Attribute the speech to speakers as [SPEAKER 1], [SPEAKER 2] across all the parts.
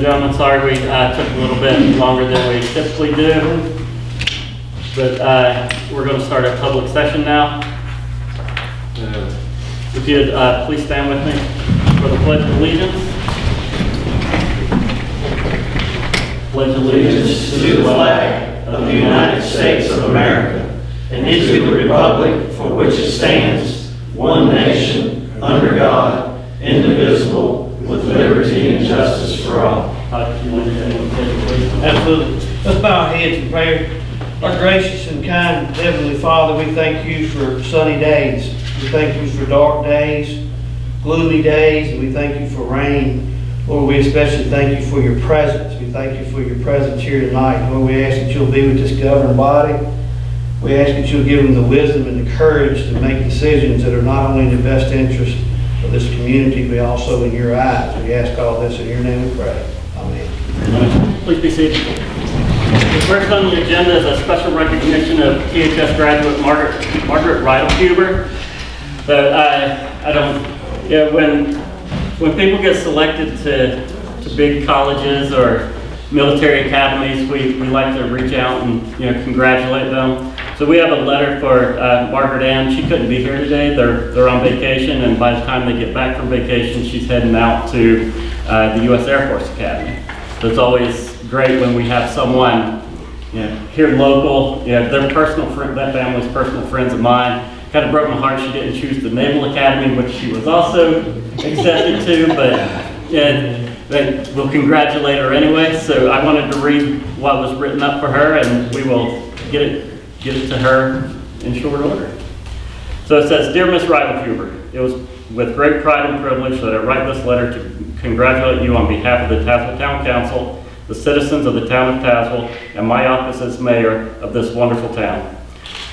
[SPEAKER 1] gentlemen, sorry we took a little bit longer than we typically do, but we're going to start our public session now. If you'd please stand with me for the Pledge of Allegiance. Pledge allegiance
[SPEAKER 2] to the flag of the United States of America and to the republic for which it stands, one nation, under God, indivisible, with liberty and justice for all.
[SPEAKER 3] Absolutely. Let's bow our heads in prayer. Our gracious and kind Heavenly Father, we thank you for sunny days. We thank you for dark days, gloomy days, and we thank you for rain. Lord, we especially thank you for your presence. We thank you for your presence here tonight. Lord, we ask that you'll be with this governing body. We ask that you'll give them the wisdom and the courage to make decisions that are not only in the best interest of this community, but also in your eyes. We ask all this in your name we pray. Amen.
[SPEAKER 1] Please be seated. The first on the agenda is a special recognition of THS graduate Margaret Rydell-Huber. When people get selected to big colleges or military academies, we like to reach out and congratulate them. So we have a letter for Margaret Ann. She couldn't be here today. They're on vacation, and by the time they get back from vacation, she's heading out to the U.S. Air Force Academy. So it's always great when we have someone here local. They're personal friend. That family's personal friends of mine. Kind of broke my heart she didn't choose the Naval Academy, which she was also accepted to, but we'll congratulate her anyway. So I wanted to read what was written up for her, and we will get it to her in short order. So it says, Dear Miss Rydell-Huber, it was with great pride and privilege that I write this letter to congratulate you on behalf of the Tazewell Town Council, the citizens of the town of Tazewell, and my office as mayor of this wonderful town.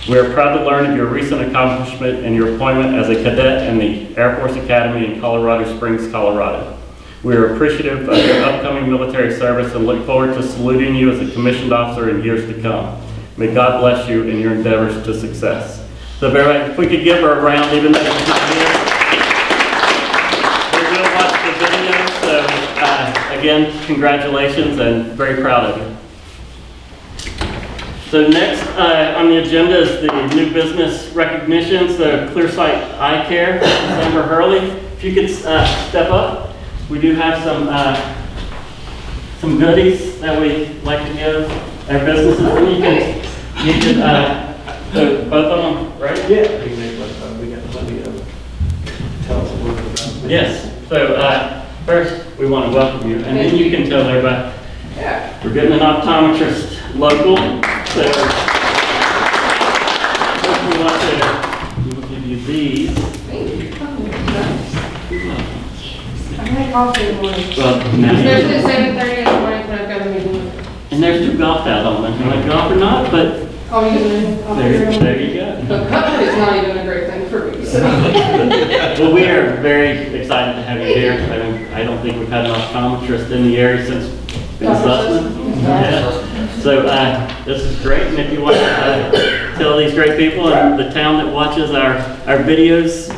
[SPEAKER 1] We are proud to learn of your recent accomplishment and your appointment as a cadet in the Air Force Academy in Colorado Springs, Colorado. We are appreciative of your upcoming military service and look forward to saluting you as a commissioned officer in years to come. May God bless you in your endeavors to success. So if we could give her a round, even though she's not here. We will watch the video, so again, congratulations and very proud of you. So next on the agenda is the new business recognitions, the Clearsight Eye Care, Amber Hurley. If you could step up, we do have some goodies that we like to give our businesses. And you can both of them, right?
[SPEAKER 3] Yeah. We got plenty of tell us a little bit about it.
[SPEAKER 1] Yes. So first, we want to welcome you, and then you can tell everybody.
[SPEAKER 4] Yeah.
[SPEAKER 1] We're getting an optometrist local. So we will give you these.
[SPEAKER 4] Thank you. Oh, nice. I like coffee in the morning.
[SPEAKER 1] Well, now
[SPEAKER 4] Especially at 7:30 in the morning when I've got a meeting.
[SPEAKER 1] and there's two golf towels on them. You like golf or not? But
[SPEAKER 4] Oh, you
[SPEAKER 1] there you go.
[SPEAKER 4] The cover is not even a great thing for me, so.
[SPEAKER 1] Well, we are very excited to have you here. I don't think we've had an optometrist in the area since Vince Sussman. Yeah. So this is great, and if you want to tell these great people in the town that watches our videos,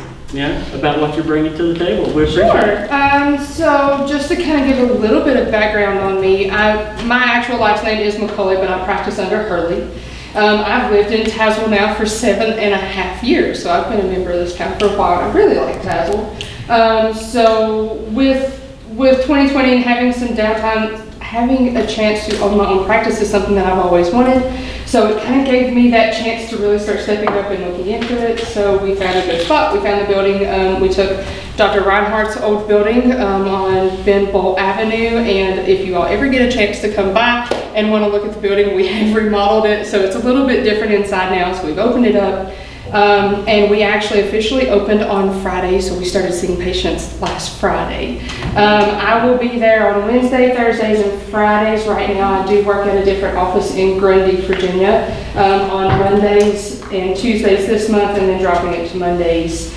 [SPEAKER 1] about what you're bringing to the table, we appreciate it.
[SPEAKER 4] Sure. So just to kind of give a little bit of background on me, my actual last name is McCulley, but I practice under Hurley. I've lived in Tazewell now for 7.5 years, so I've been a member of this town for a while. I really like Tazewell. So with 2020 and having some downtime, having a chance to own my own practice is something that I've always wanted. So it kind of gave me that chance to really start stepping up and looking into it. So we found a good spot. We found the building. We took Dr. Reinhardt's old building on Ben Bolt Avenue. And if you all ever get a chance to come by and want to look at the building, we have remodeled it. So it's a little bit different inside now. So we've opened it up. And we actually officially opened on Friday, so we started seeing patients last Friday. I will be there on Wednesday, Thursdays, and Fridays. Right now I do work at a different office in Grundy, Virginia, on Mondays and Tuesdays this month, and then dropping it to Mondays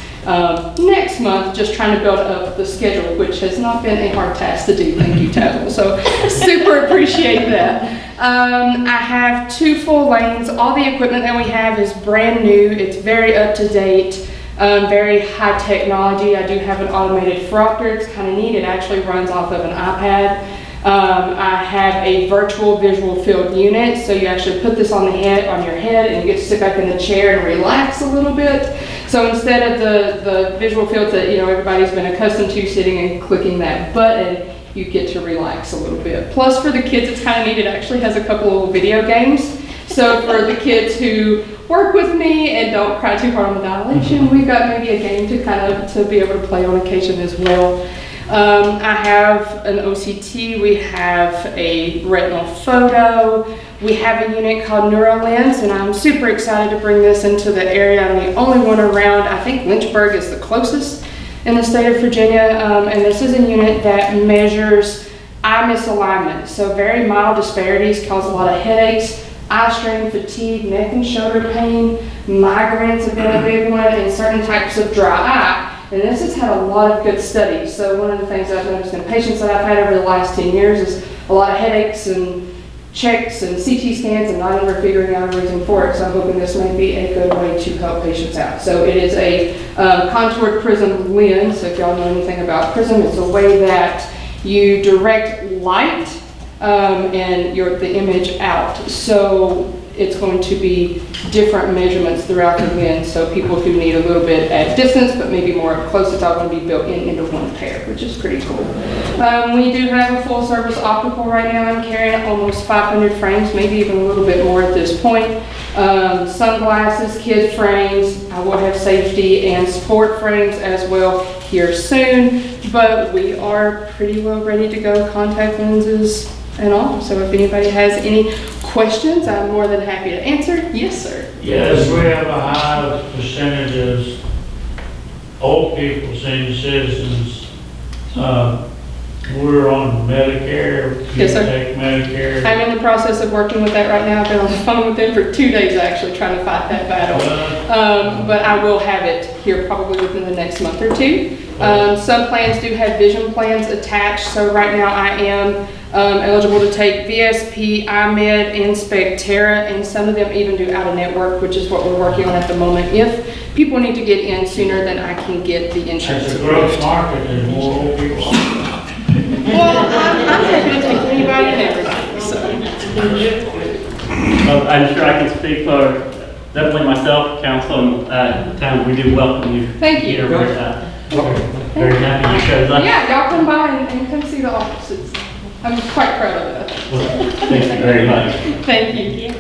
[SPEAKER 4] next month, just trying to build up the schedule, which has not been a hard task to do. Thank you, Tazewell. So super appreciate that. I have 2 full lanes. All the equipment that we have is brand new. It's very up to date, very high technology. I do have an automated frother. It's kind of neat. It actually runs off of an iPad. I have a virtual visual field unit, so you actually put this on your head, and you get to sit back in the chair and relax a little bit. So instead of the visual fields that everybody's been accustomed to, sitting and clicking that button, you get to relax a little bit. Plus, for the kids, it's kind of neat. It actually has a couple of video games. So for the kids who work with me and don't cry too hard on the dilation, we've got maybe a game to be able to play on occasion as well. I have an OCT, we have a retinal photo, we have a unit called NeuroLens, and I'm super excited to bring this into the area. I'm the only one around. I think Lynchburg is the closest in the state of Virginia, and this is a unit that measures eye misalignment. So very mild disparities cause a lot of headaches, eye strain, fatigue, neck and shoulder pain, migraines have been a big one, and certain types of dry eye. And this has had a lot of good studies. So one of the things I've noticed in patients that I've had over the last 10 years is a lot of headaches and checks and CT scans and not ever figuring out a reason for it. So I'm hoping this may be a good way to help patients out. So it is a contoured prism lens. So if y'all know anything about prism, it's a way that you direct light and the image out. So it's going to be different measurements throughout the lens. So people who need a little bit at distance, but maybe more up close, it's all going to be built into one pair, which is pretty cool. We do have a full service optical right now. I'm carrying almost 500 frames, maybe even a little bit more at this point. Sunglasses, kid frames. I will have safety and sport frames as well here soon, but we are pretty well ready to go, contact lenses and all. So if anybody has any questions, I'm more than happy to answer. Yes, sir.
[SPEAKER 5] Yes, we have a high percentage of old people, senior citizens. We're on Medicare.
[SPEAKER 4] Yes, sir.
[SPEAKER 5] Take Medicare.
[SPEAKER 4] I'm in the process of working with that right now. I've been on the phone with them for 2 days actually trying to fight that battle. But I will have it here probably within the next month or two. Some plans do have vision plans attached. So right now I am eligible to take VSP, iMed, and Spectera, and some of them even do out-of-network, which is what we're working on at the moment. If people need to get in sooner, then I can get the insurance.
[SPEAKER 5] It's a growth market, there's more old people.
[SPEAKER 4] Well, I'm happy to take anybody and everybody, so.
[SPEAKER 1] Well, I'm sure I can speak for definitely myself, council, and town. We do welcome you.
[SPEAKER 4] Thank you.
[SPEAKER 1] Here. We're very happy you chose us.
[SPEAKER 4] Yeah, y'all come by and come see the offices. I'm quite proud of that.
[SPEAKER 1] Well, thank you very much.
[SPEAKER 4] Thank you.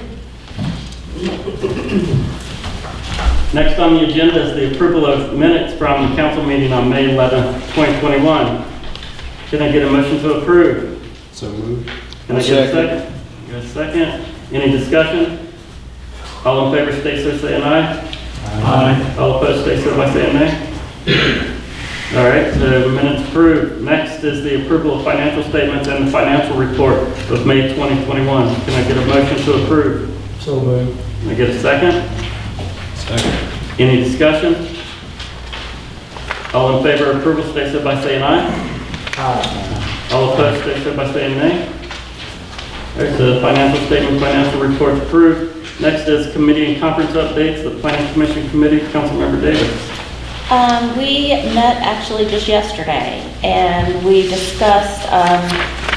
[SPEAKER 1] Next on the agenda is the approval of minutes from the council meeting on May 11th, 2021. Can I get a motion to approve?
[SPEAKER 6] So moved.
[SPEAKER 1] Can I get a second? Get a second. Any discussion? All in favor, stay so saying aye.
[SPEAKER 5] Aye.
[SPEAKER 1] All opposed, stay so by saying nay. All right, the minutes approved. Next is the approval of financial statements and the financial report of May 2021. Can I get a motion to approve?
[SPEAKER 5] So moved.
[SPEAKER 1] Can I get a second?
[SPEAKER 6] Second.
[SPEAKER 1] Any discussion? All in favor of approval, stay so by saying aye. All opposed, stay so by saying nay. There's the financial statement, financial reports approved. Next is committee and conference updates. The Planning Commission Committee, Councilmember Davis.
[SPEAKER 7] We met actually just yesterday, and we discussed,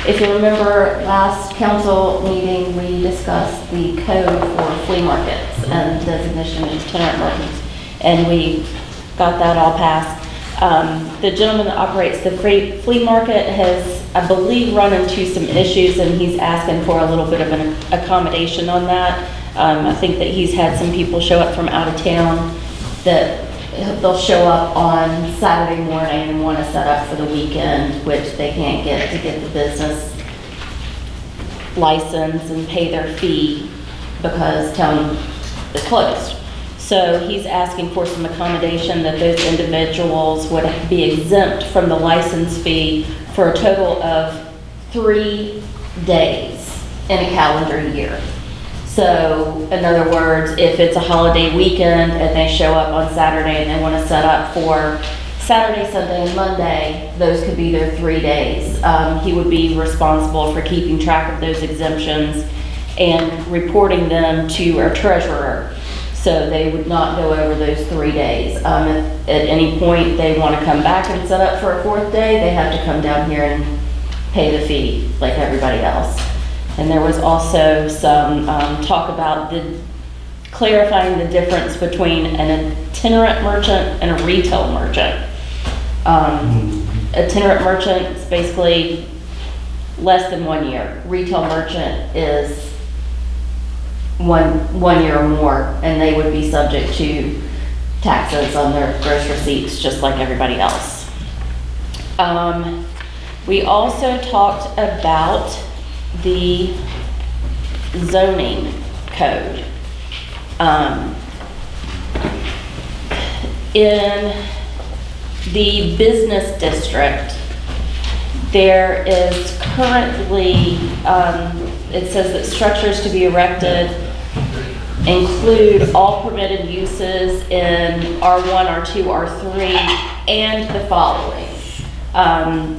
[SPEAKER 7] if you remember last council meeting, we discussed the code for flea markets and designation of itinerant merchants, and we got that all passed. The gentleman that operates the flea market has, I believe, run into some issues, and he's asking for a little bit of an accommodation on that. I think that he's had some people show up from out of town that they'll show up on Saturday morning and want to set up for the weekend, which they can't get to get the business license and pay their fee because town is closed. So he's asking for some accommodation that those individuals would be exempt from the license fee for a total of 3 days in a calendar year. So, in other words, if it's a holiday weekend and they show up on Saturday and they want to set up for Saturday, Sunday, and Monday, those could be their 3 days. He would be responsible for keeping track of those exemptions and reporting them to our treasurer. So they would not go over those 3 days. If at any point they want to come back and set up for a 4th day, they have to come down here and pay the fee like everybody else. And there was also some talk about clarifying the difference between an itinerant merchant and a retail merchant. Itinerant merchant is basically less than 1 year. Retail merchant is one year or more, and they would be subject to taxes on their gross receipts, just like everybody else. We also talked about the zoning code. In the business district, there is currently, it says that structures to be erected include all permitted uses in R1, R2, R3, and the following.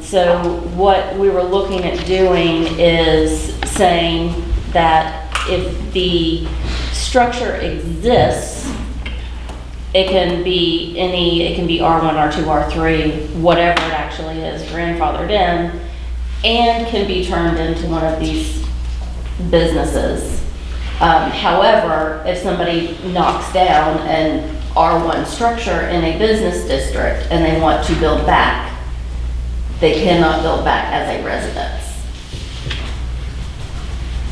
[SPEAKER 7] So what we were looking at doing is saying that if the structure exists, it can be R1, R2, R3, whatever it actually is, grandfathered in, and can be turned into one of these businesses. However, if somebody knocks down an R1 structure in a business district and they want to build back, they cannot build back as a residence.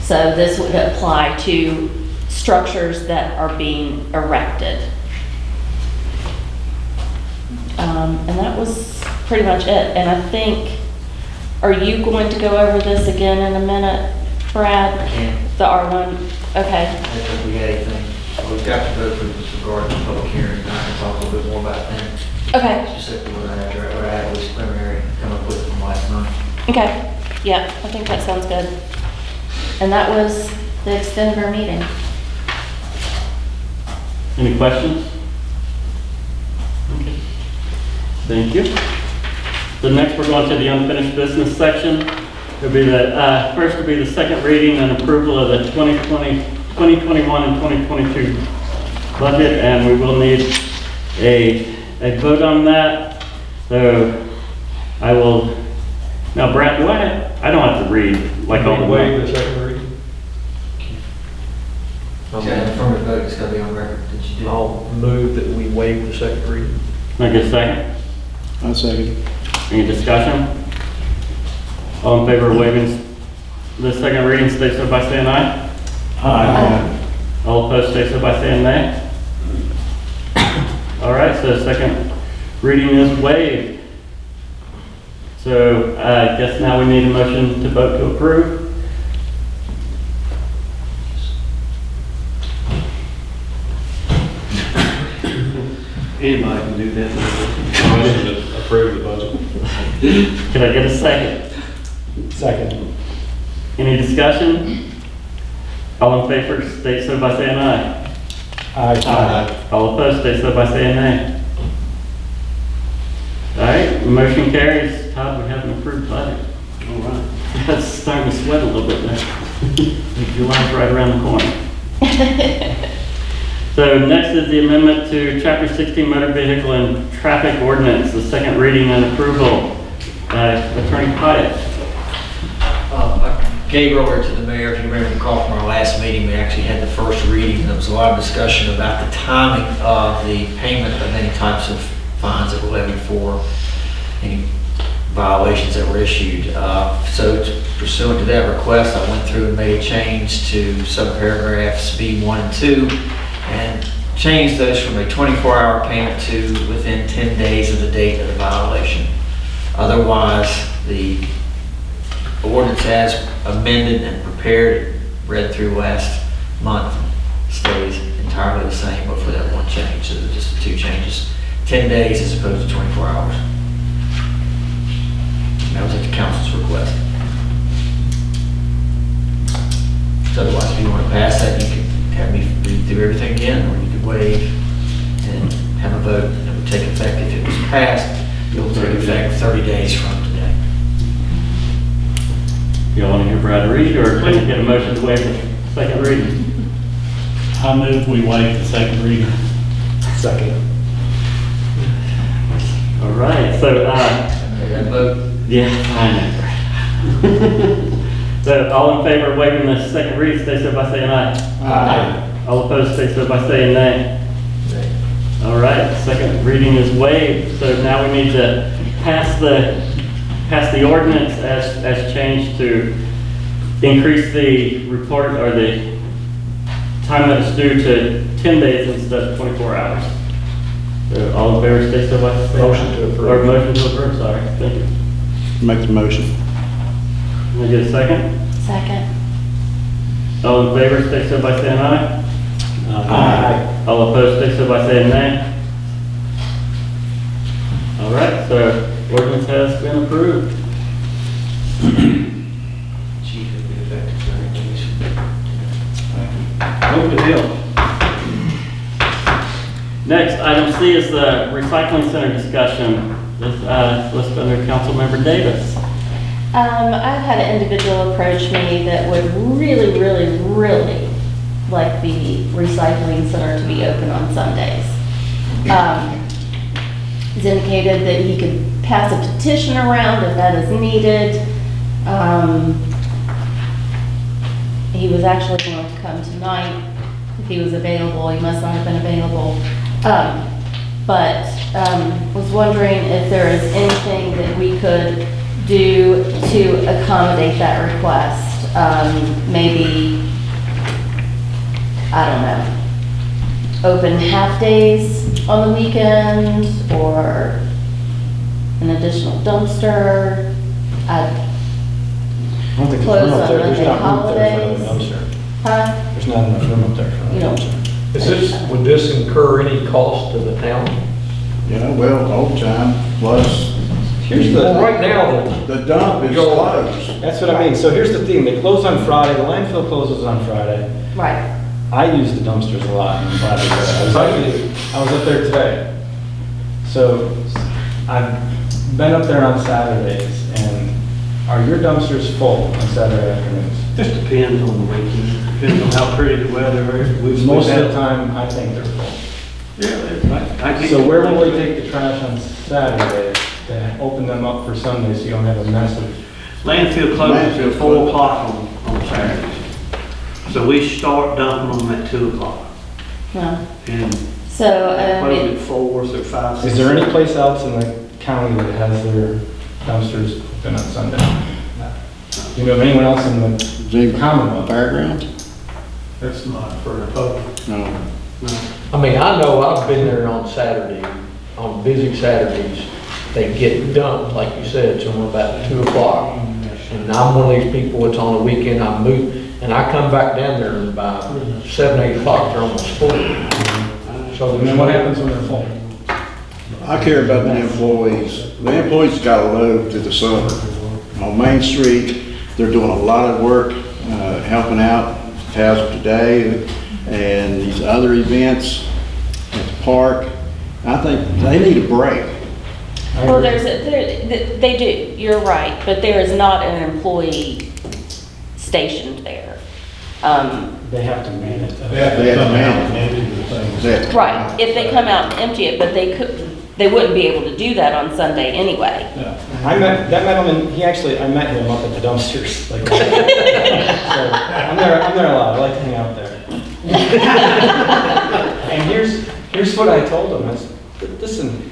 [SPEAKER 7] So this would apply to structures that are being erected. And that was pretty much it. And I think, are you going to go over this again in a minute, Brad?
[SPEAKER 8] I can.
[SPEAKER 7] The R1, okay.
[SPEAKER 8] I don't think we had anything. We've got to go through this regarding the public hearing, and I can talk a little bit more about that.
[SPEAKER 7] Okay,
[SPEAKER 8] Specifically what I had was preliminary come up with from last month.
[SPEAKER 7] okay. Yeah, I think that sounds good. And that was the extent of our meeting.
[SPEAKER 1] Any questions? Okay. Thank you. So next we're going to the unfinished business section. It'll be first will be the second reading and approval of the 2021 and 2022 budget, and we will need a vote on that. So I will, now Brad, I don't have to read like all the
[SPEAKER 6] Waive the second reading?
[SPEAKER 8] Okay, an affirmative vote is going to be on record. Did you do?
[SPEAKER 6] I'll move that we waive the second reading.
[SPEAKER 1] Can I get a second?
[SPEAKER 6] I'll second.
[SPEAKER 1] Any discussion? All in favor of waiving the second reading, state so by saying aye.
[SPEAKER 6] Aye.
[SPEAKER 1] All opposed, state so by saying nay. All right, so second reading is waived. So I guess now we need a motion to vote to approve.
[SPEAKER 3] Anybody can do that.
[SPEAKER 6] Motion to approve the budget.
[SPEAKER 1] Can I get a second?
[SPEAKER 6] Second.
[SPEAKER 1] Any discussion? All in favor, state so by saying aye.
[SPEAKER 6] Aye.
[SPEAKER 1] All opposed, state so by saying nay. All right, the motion carries. Todd, we have an approved budget. All right. That's starting to sweat a little bit now. July's right around the corner. So next is the amendment to Chapter 16 Motor Vehicle and Traffic Ordinance, the second reading and approval. Attorney Pyatt.
[SPEAKER 8] I gave over to the mayor, if you remember the call from our last meeting, we actually had the first reading. There was a lot of discussion about the timing of the payment of any types of fines that were levied for any violations that were issued. So pursuant to that request, I went through and made a change to subparagraphs B1 and 2 and changed those from a 24-hour payment to within 10 days of the date of the violation. Otherwise, the ordinance as amended and prepared, read through last month, stays entirely the same, but for that one change. So there's just the two changes. 10 days as opposed to 24 hours. That was at the council's request. So otherwise, if you want to pass that, you can have me read through everything again, or you could waive and have a vote, and it would take effect. If it was passed, it will take effect 30 days from today.
[SPEAKER 1] Y'all want to hear Brad read, or can I get a motion to waive the second reading?
[SPEAKER 5] I move we waive the second reading.
[SPEAKER 6] Second.
[SPEAKER 1] All right, so,
[SPEAKER 8] Okay, that vote,
[SPEAKER 1] yeah, I know, Brad. So all in favor of waiving the second read, stay so by saying aye.
[SPEAKER 6] Aye.
[SPEAKER 1] All opposed, stay so by saying nay. All right, second reading is waived, so now we need to pass the ordinance as changed to increase the report or the time that it's due to 10 days instead of 24 hours. So all in favor, stay so by saying aye.
[SPEAKER 6] Motion to approve.
[SPEAKER 1] Or motion to approve, sorry, thank you.
[SPEAKER 6] Make the motion.
[SPEAKER 1] Can I get a second?
[SPEAKER 7] Second.
[SPEAKER 1] All in favor, stay so by saying aye.
[SPEAKER 6] Aye.
[SPEAKER 1] All opposed, stay so by saying nay. All right, so ordinance has been approved.
[SPEAKER 3] Chief, it'll be effective 30 days. No good deal.
[SPEAKER 1] Next, item C is the recycling center discussion. This listed under Councilmember Davis.
[SPEAKER 7] I've had an individual approach me that would really, really, really like the recycling center to be open on Sundays. He's indicated that he could pass a petition around if that is needed. He was actually going to come tonight if he was available. He must not have been available. But was wondering if there is anything that we could do to accommodate that request. Maybe, I don't know, open half days on the weekend or an additional dumpster.
[SPEAKER 6] I don't think there's
[SPEAKER 7] Close
[SPEAKER 6] room up there.
[SPEAKER 7] on
[SPEAKER 6] There's not room up there for
[SPEAKER 7] holidays.
[SPEAKER 6] another dumpster.
[SPEAKER 7] Huh?
[SPEAKER 6] There's not enough room up there for
[SPEAKER 7] You
[SPEAKER 6] another
[SPEAKER 7] don't-
[SPEAKER 6] dumpster.
[SPEAKER 9] Is this, would this incur any cost to the town?
[SPEAKER 10] Yeah, well, overtime plus,
[SPEAKER 6] Here's
[SPEAKER 9] Well, right now,
[SPEAKER 10] the dump is closed.
[SPEAKER 6] That's what I mean. So here's the thing. They close on Friday. The landfill closes on Friday.
[SPEAKER 7] Right.
[SPEAKER 6] I use the dumpsters a lot. I'm glad they did. I was up there today. So I've been up there on Saturdays, and are your dumpsters full on Saturday afternoons?
[SPEAKER 3] Just depends on the weekend, depends on how pretty the weather is.
[SPEAKER 6] Most of the time, I think they're full.
[SPEAKER 3] Yeah, I can't.
[SPEAKER 6] So where will we take the trash on Saturday to open them up for Sunday so you don't have a mess of?
[SPEAKER 3] Landfill closes
[SPEAKER 10] Landfill
[SPEAKER 3] at 4 o'clock on Saturdays. So we start dumping them at 2 o'clock
[SPEAKER 7] No.
[SPEAKER 3] and
[SPEAKER 7] So,
[SPEAKER 3] close at 4, so 5, 6.
[SPEAKER 6] Is there any place else in the county that has their dumpsters open on Sunday? Do you know of anyone else in the Commonwealth?
[SPEAKER 10] Fairgrounds?
[SPEAKER 3] That's not for the public.
[SPEAKER 10] No.
[SPEAKER 9] I mean, I know I've been there on Saturday, on busy Saturdays, they get dumped, like you said, till about 2 o'clock. And I'm one of these people, it's on the weekend, I move, and I come back down there and by 7, 8 o'clock, they're almost full.
[SPEAKER 6] So then what happens when they're full?
[SPEAKER 10] I care about the employees. The employees got a load through the summer. On Main Street, they're doing a lot of work, helping out Tazewell today and these other events at the park. I think they need a break.
[SPEAKER 7] well, they do, you're right, but there is not an employee stationed there.
[SPEAKER 6] They have to man it.
[SPEAKER 10] They have to manage it.
[SPEAKER 7] Right, if they come out and empty it, but they wouldn't be able to do that on Sunday anyway.
[SPEAKER 6] I met, that gentleman, I met him up at the dumpsters. Like, so I'm there a lot. I like to hang out there. And here's what I told him. I said, listen,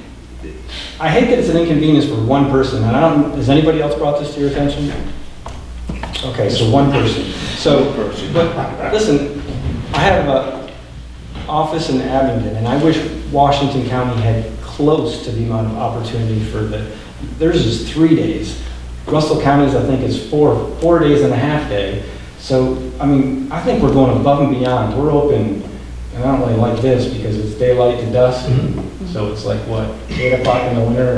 [SPEAKER 6] I hate that it's an inconvenience for one person, and has anybody else brought this to your attention? Okay, so one person. So, but listen, I have an office in Abingdon, and I wish Washington County had close to the amount of opportunity for theirs is 3 days. Russell County's, I think, is 4 days and a half day. So, I mean, I think we're going above and beyond. We're open, and I don't really like this because it's daylight to dusk. So it's like, what, 8 o'clock in the winter?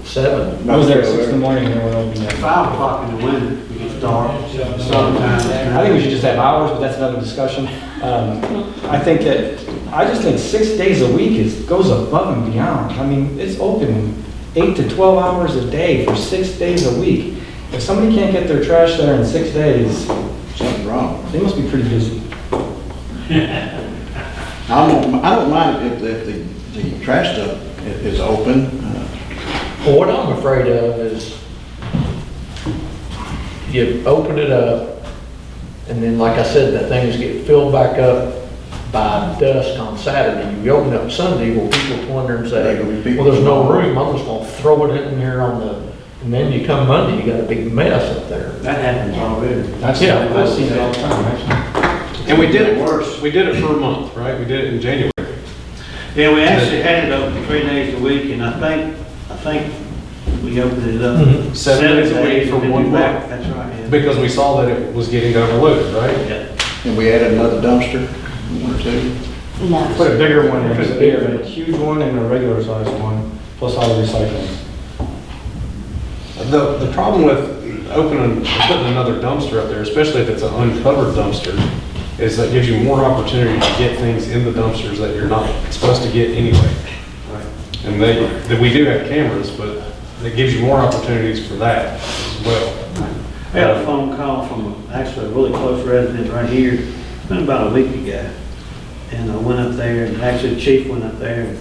[SPEAKER 9] 7.
[SPEAKER 6] I was there at 6 in the morning and they were open yet.
[SPEAKER 3] 5 o'clock in the winter, it gets dark. Sometimes.
[SPEAKER 6] I think we should just have hours, but that's another discussion. I just think 6 days a week goes above and beyond. I mean, it's open 8 to 12 hours a day for 6 days a week. If somebody can't get their trash there in 6 days,
[SPEAKER 10] Something wrong.
[SPEAKER 6] they must be pretty busy.
[SPEAKER 10] I don't mind if the trash stuff is open.
[SPEAKER 9] Well, what I'm afraid of is you open it up, and then, like I said, that things get filled back up by dusk on Saturday. You open up Sunday, well, people come in there and say, well, there's no room, I'm just gonna throw it in here on the, and then you come Monday, you got a big mess up there.
[SPEAKER 3] That happens already.
[SPEAKER 6] I've seen it all the time, actually.
[SPEAKER 11] And we did it for a month, right? We did it in January.
[SPEAKER 3] Yeah, we actually had it open 3 days a week, and I think we opened it up
[SPEAKER 9] Mhm.
[SPEAKER 11] 7 days a week
[SPEAKER 3] days
[SPEAKER 11] for
[SPEAKER 3] and then
[SPEAKER 11] 1
[SPEAKER 3] back.
[SPEAKER 11] month.
[SPEAKER 3] That's right, yeah.
[SPEAKER 11] Because we saw that it was getting overloaded, right?
[SPEAKER 3] Yeah.
[SPEAKER 10] And we added another dumpster, one or two.
[SPEAKER 7] No.
[SPEAKER 6] Put a bigger one in, a huge one and a regular sized one, plus all the recycling.
[SPEAKER 11] The problem with putting another dumpster up there, especially if it's an uncovered dumpster, is that gives you more opportunity to get things in the dumpsters that you're not supposed to get anyway. And we do have cameras, but it gives you more opportunities for that as well.
[SPEAKER 3] I got a phone call from actually a really close resident right here, it's been about a week ago. And I went up there, and actually the chief went up there, and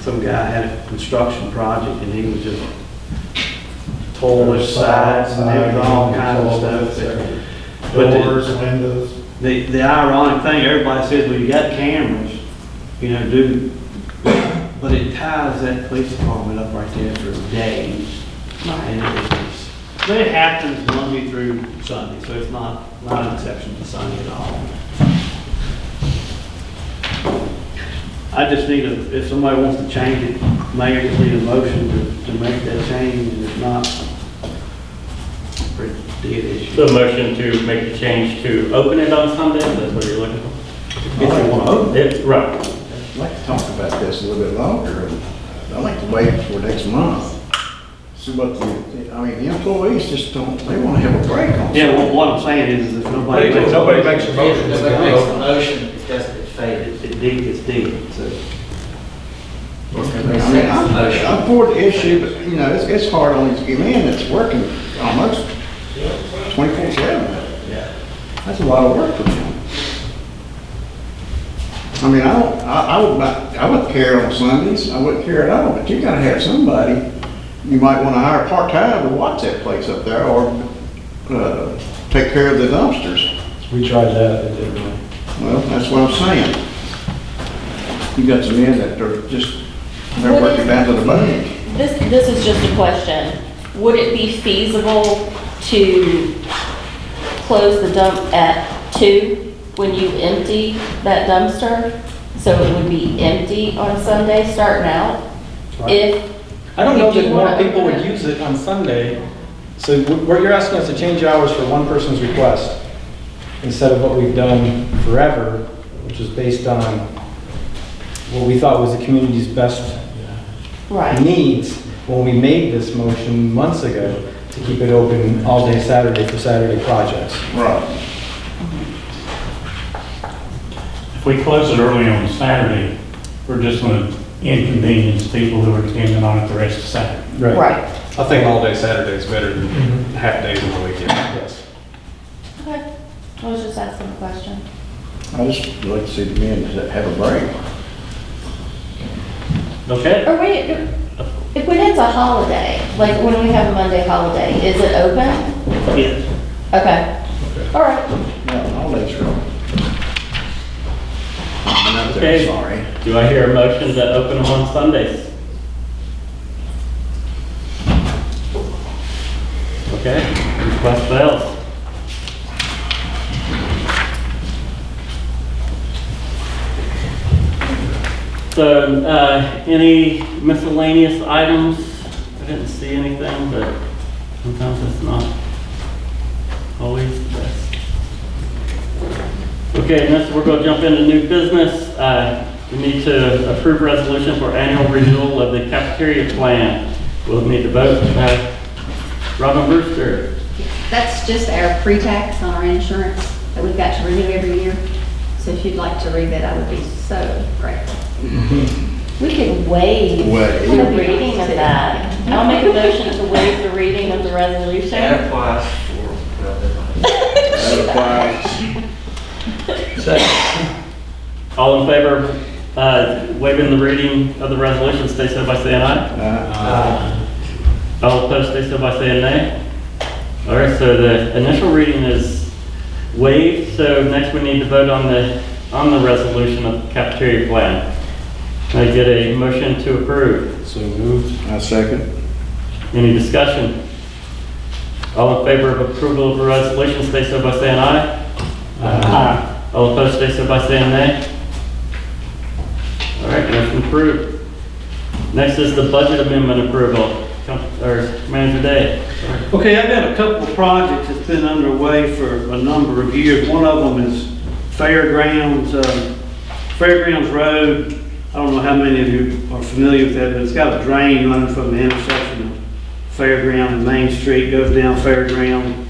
[SPEAKER 3] some guy had a construction project, and he was just toilet sides, and there was all kinds of stuff. But
[SPEAKER 11] Doors, windows.
[SPEAKER 3] the ironic thing, everybody says, well, you got cameras, you know, but it ties that police department up right there for days. And it happens Monday through Sunday, so it's not an exception to Sunday at all. I just need if somebody wants to change it, mayor just need a motion to make that change, and if not, pretty dead issue.
[SPEAKER 1] So a motion to make the change to open it on Sunday, that's what you're looking for?
[SPEAKER 3] If you want to open it.
[SPEAKER 1] Right.
[SPEAKER 10] I'd like to talk about this a little bit longer. I'd like to wait for next month. See what the employees just don't, they want to have a break on.
[SPEAKER 3] Yeah, well, what I'm saying is if nobody makes
[SPEAKER 9] Nobody makes a motion.
[SPEAKER 8] Nobody makes a motion, it doesn't get faded.
[SPEAKER 3] it's dead, so.
[SPEAKER 10] I'm for the issue, but, it's hard on these men that's working almost 24/7. That's a lot of work for them. I wouldn't care on Sundays, I wouldn't care at all, but you gotta have somebody, you might wanna hire part-time to watch that place up there, or, take care of the dumpsters.
[SPEAKER 6] We tried that, it didn't really.
[SPEAKER 10] Well, that's what I'm saying. You got some men that are they're working down to the bone.
[SPEAKER 7] This is just a question. Would it be feasible to close the dump at 2 when you empty that dumpster? So it would be empty on Sunday starting out? If
[SPEAKER 6] I don't know
[SPEAKER 7] you
[SPEAKER 6] that more
[SPEAKER 7] wanna
[SPEAKER 6] people
[SPEAKER 7] open
[SPEAKER 6] would
[SPEAKER 7] it.
[SPEAKER 6] use it on Sunday. So where you're asking us to change hours for one person's request, instead of what we've done forever, which is based on what we thought was the community's best
[SPEAKER 7] Right.
[SPEAKER 6] needs when we made this motion months ago to keep it open all day Saturday for Saturday projects.
[SPEAKER 10] Right.
[SPEAKER 5] If we close it early on Saturday, we're just going to inconvenience people who are depending on it the rest of Saturday.
[SPEAKER 7] Right.
[SPEAKER 11] I think all day Saturday is better than half days on the weekend.
[SPEAKER 6] Yes.
[SPEAKER 7] Okay. I was just asking a question.
[SPEAKER 10] I just like to see the men have a break.
[SPEAKER 1] Okay.
[SPEAKER 7] Or wait, when it's a holiday, like when we have a Monday holiday, is it open?
[SPEAKER 3] Yes.
[SPEAKER 7] Okay. All right.
[SPEAKER 10] Yeah, all days are open. I'm out there,
[SPEAKER 1] Okay.
[SPEAKER 10] sorry.
[SPEAKER 1] Do I hear a motion to open them on Sundays? Okay, request fails. So, any miscellaneous items? I didn't see anything, but sometimes it's not always the best. Okay, next we're going to jump into new business. We need to approve resolution for annual renewal of the cafeteria plan. We'll need to vote. Robin Brewster.
[SPEAKER 12] That's just our pre-tax on our insurance that we've got to renew every year. So if you'd like to read that, I would be so grateful.
[SPEAKER 7] We could waive the reading of that. I'll make a motion to waive the reading of the resolution.
[SPEAKER 8] That applies for,
[SPEAKER 10] That applies.
[SPEAKER 1] All in favor of waiving the reading of the resolution, stay so by saying aye. All opposed, stay so by saying nay. All right, so the initial reading is waived, so next we need to vote on the resolution of cafeteria plan. Can I get a motion to approve?
[SPEAKER 11] So moved.
[SPEAKER 10] I second.
[SPEAKER 1] Any discussion? All in favor of approval of the resolution, stay so by saying aye. Aye. All opposed, stay so by saying nay. All right, motion approved. Next is the budget amendment approval. Manager Day.
[SPEAKER 3] Okay, I've got a couple of projects that's been underway for a number of years. One of them is Fairgrounds Road. I don't know how many of you are familiar with that, but it's got a drain running from the intersection of Fairground and Main Street, goes down Fairground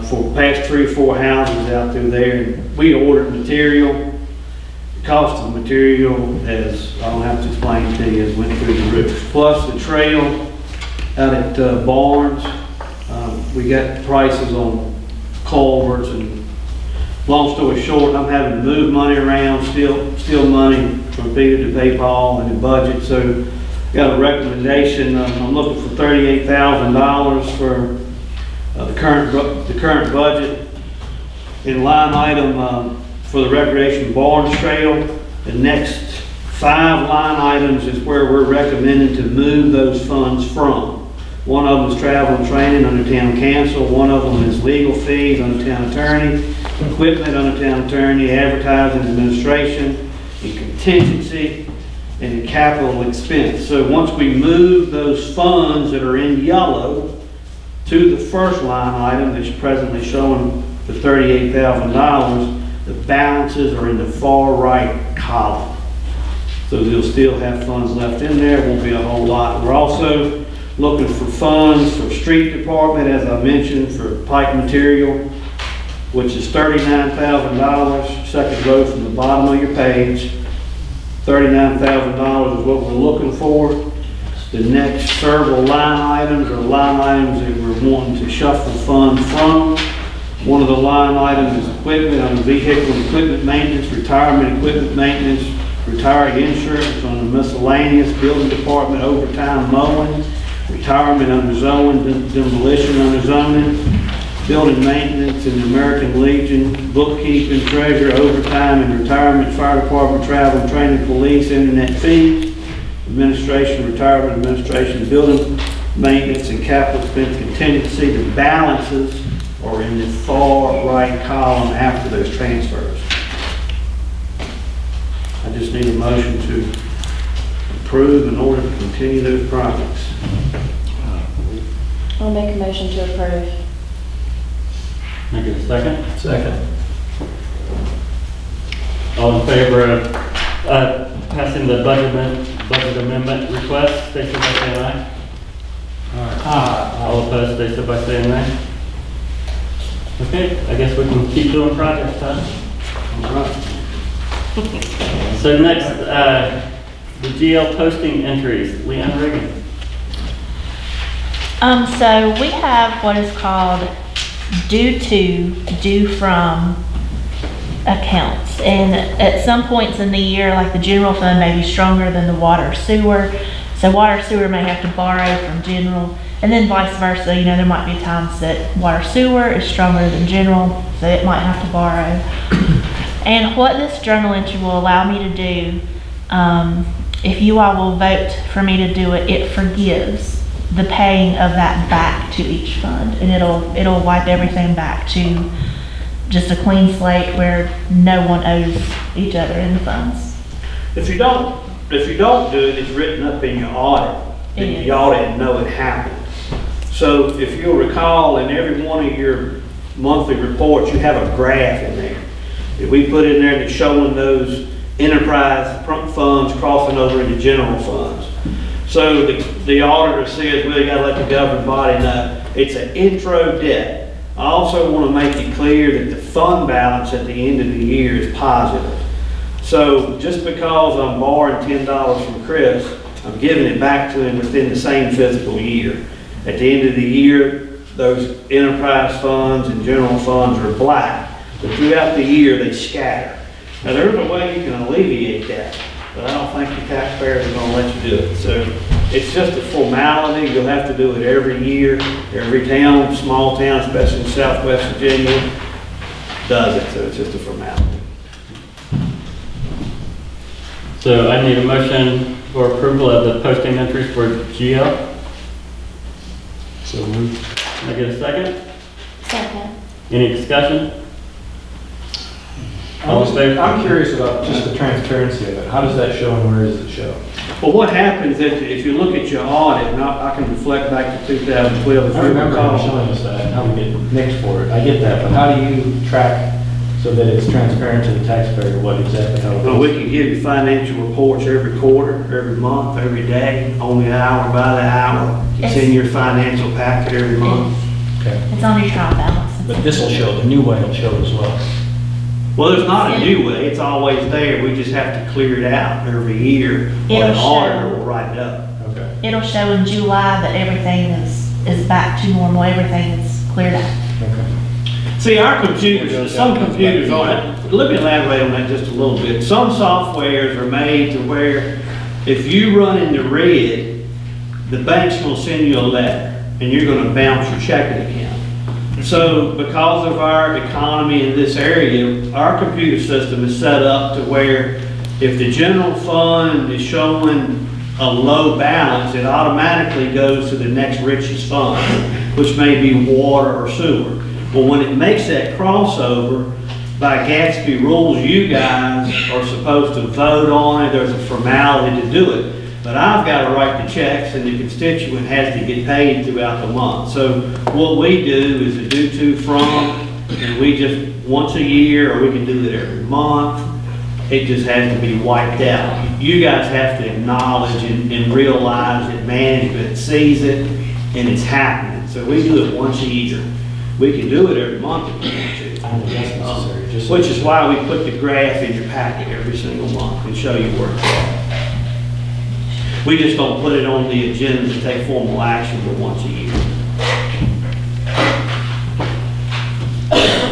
[SPEAKER 3] for past 3 or 4 houses out through there. And we ordered material. The cost of material, as I don't have to explain to you, has went through the roof. Plus the trail out at Barnes, we got prices on culverts, and long story short, I'm having to move money around, steal money from Peter to pay Paul in the budget. So got a recommendation. I'm looking for $38,000 for the current budget in line item for the recreation Barnes Trail. The next 5 line items is where we're recommending to move those funds from. One of them is travel and training under town council. One of them is legal fees under town attorney, equipment under town attorney, advertising administration, and contingency, and the capital expense. So once we move those funds that are in yellow to the first line item that's presently showing the $38,000, the balances are in the far right column. So you'll still have funds left in there, won't be a whole lot. We're also looking for funds for street department, as I mentioned, for pipe material, which is $39,000, second row from the bottom of your page. $39,000 is what we're looking for. The next several line items are line items that we're wanting to shuffle funds from. One of the line items is equipment on the vehicle and equipment maintenance, retirement equipment maintenance, retiree insurance on the miscellaneous, building department overtime mowing, retirement under zoning, demolition under zoning, building maintenance in the American Legion, bookkeeping, treasurer, overtime and retirement, fire department, travel and training, police, internet fees, administration, retirement, administration, building maintenance and capital expense contingency. The balances are in the far right column after those transfers. I just need a motion to approve in order to continue those projects.
[SPEAKER 7] I'll make a motion to approve.
[SPEAKER 1] Can I get a second?
[SPEAKER 9] Second.
[SPEAKER 1] All in favor of passing the budget amendment request, stay so by saying aye. Aye. All opposed, stay so by saying nay. Okay, I guess we can keep doing projects, huh? All right. So next, the GL posting entries, Leanne Reagan.
[SPEAKER 13] So we have what is called due to, due from accounts. And at some points in the year, like the general fund may be stronger than the water sewer. So water sewer may have to borrow from general, and then vice versa. You know, there might be times that water sewer is stronger than general, so it might have to borrow. And what this journal entry will allow me to do, if you all will vote for me to do it, it forgives the paying of that back to each fund, and it'll wipe everything back to just a clean slate where no one owes each other in the funds.
[SPEAKER 3] If you don't do it, it's written up in your audit, and you audit and know it happened. So if you'll recall, in every one of your monthly reports, you have a graph in there that we put in there that's showing those enterprise funds crossing over into general funds. So the auditor says, well, you gotta let the governing body know it's an intro debt. I also want to make it clear that the fund balance at the end of the year is positive. So just because I'm borrowing $10 from Chris, I'm giving it back to him within the same fiscal year. At the end of the year, those enterprise funds and general funds are black, but throughout the year they scatter. Now there's a way you can alleviate that, but I don't think the taxpayers are going to let you do it. So It's just a formality. You'll have to do it every year. Every town, small town, especially in Southwest Virginia, does it, so it's just a formality.
[SPEAKER 1] So I need a motion for approval of the posting entries for GL.
[SPEAKER 11] So moved.
[SPEAKER 1] Can I get a second?
[SPEAKER 13] Second.
[SPEAKER 1] Any discussion? All in favor?
[SPEAKER 6] I'm curious about just the transparency of it. How does that show and where does it show?
[SPEAKER 3] Well, what happens if you look at your audit, and I can reflect back to 2012. if
[SPEAKER 6] I
[SPEAKER 3] you
[SPEAKER 6] remember
[SPEAKER 3] recall.
[SPEAKER 6] him showing us that, how we get nicked for it. I get that, but how do you track so that it's transparent to the taxpayer what exactly how it
[SPEAKER 3] Well, we
[SPEAKER 6] is?
[SPEAKER 3] can give you financial reports every quarter, every month, every day, on the hour by the hour. It's in your financial packet every month.
[SPEAKER 6] Okay.
[SPEAKER 13] It's on your trial balance.
[SPEAKER 6] But this will show, the new way will show as well.
[SPEAKER 3] Well, there's not a new way, it's always there. We just have to clear it out every year, or
[SPEAKER 13] It'll
[SPEAKER 3] an auditor
[SPEAKER 13] show.
[SPEAKER 3] will write it up.
[SPEAKER 6] Okay.
[SPEAKER 13] It'll show in July that everything is back to normal, everything is cleared out.
[SPEAKER 6] Okay.
[SPEAKER 3] See, our computers, some computers aren't, let me elaborate on that just a little bit. Some softwares are made to where if you run in the red, the bank's gonna send you a letter, and you're gonna bounce your checking account. So because of our economy in this area, our computer system is set up to where if the general fund is showing a low balance, it automatically goes to the next richest fund, which may be water or sewer. Well, when it makes that crossover, by Gatsby rules, you guys are supposed to vote on it, there's a formality to do it. But I've got to write the checks and the constituent has to get paid throughout the month. So what we do is a due to from, and we just, once a year, or we can do it every month, it just has to be wiped out. You guys have to acknowledge and realize that management sees it and it's happening. So we do it once a year. We can do it every month if we want to.
[SPEAKER 6] I don't think that's necessary, just.
[SPEAKER 3] Which is why we put the graph in your packet every single month and show you where it's at. We just don't put it on the agenda to take formal action but once a year.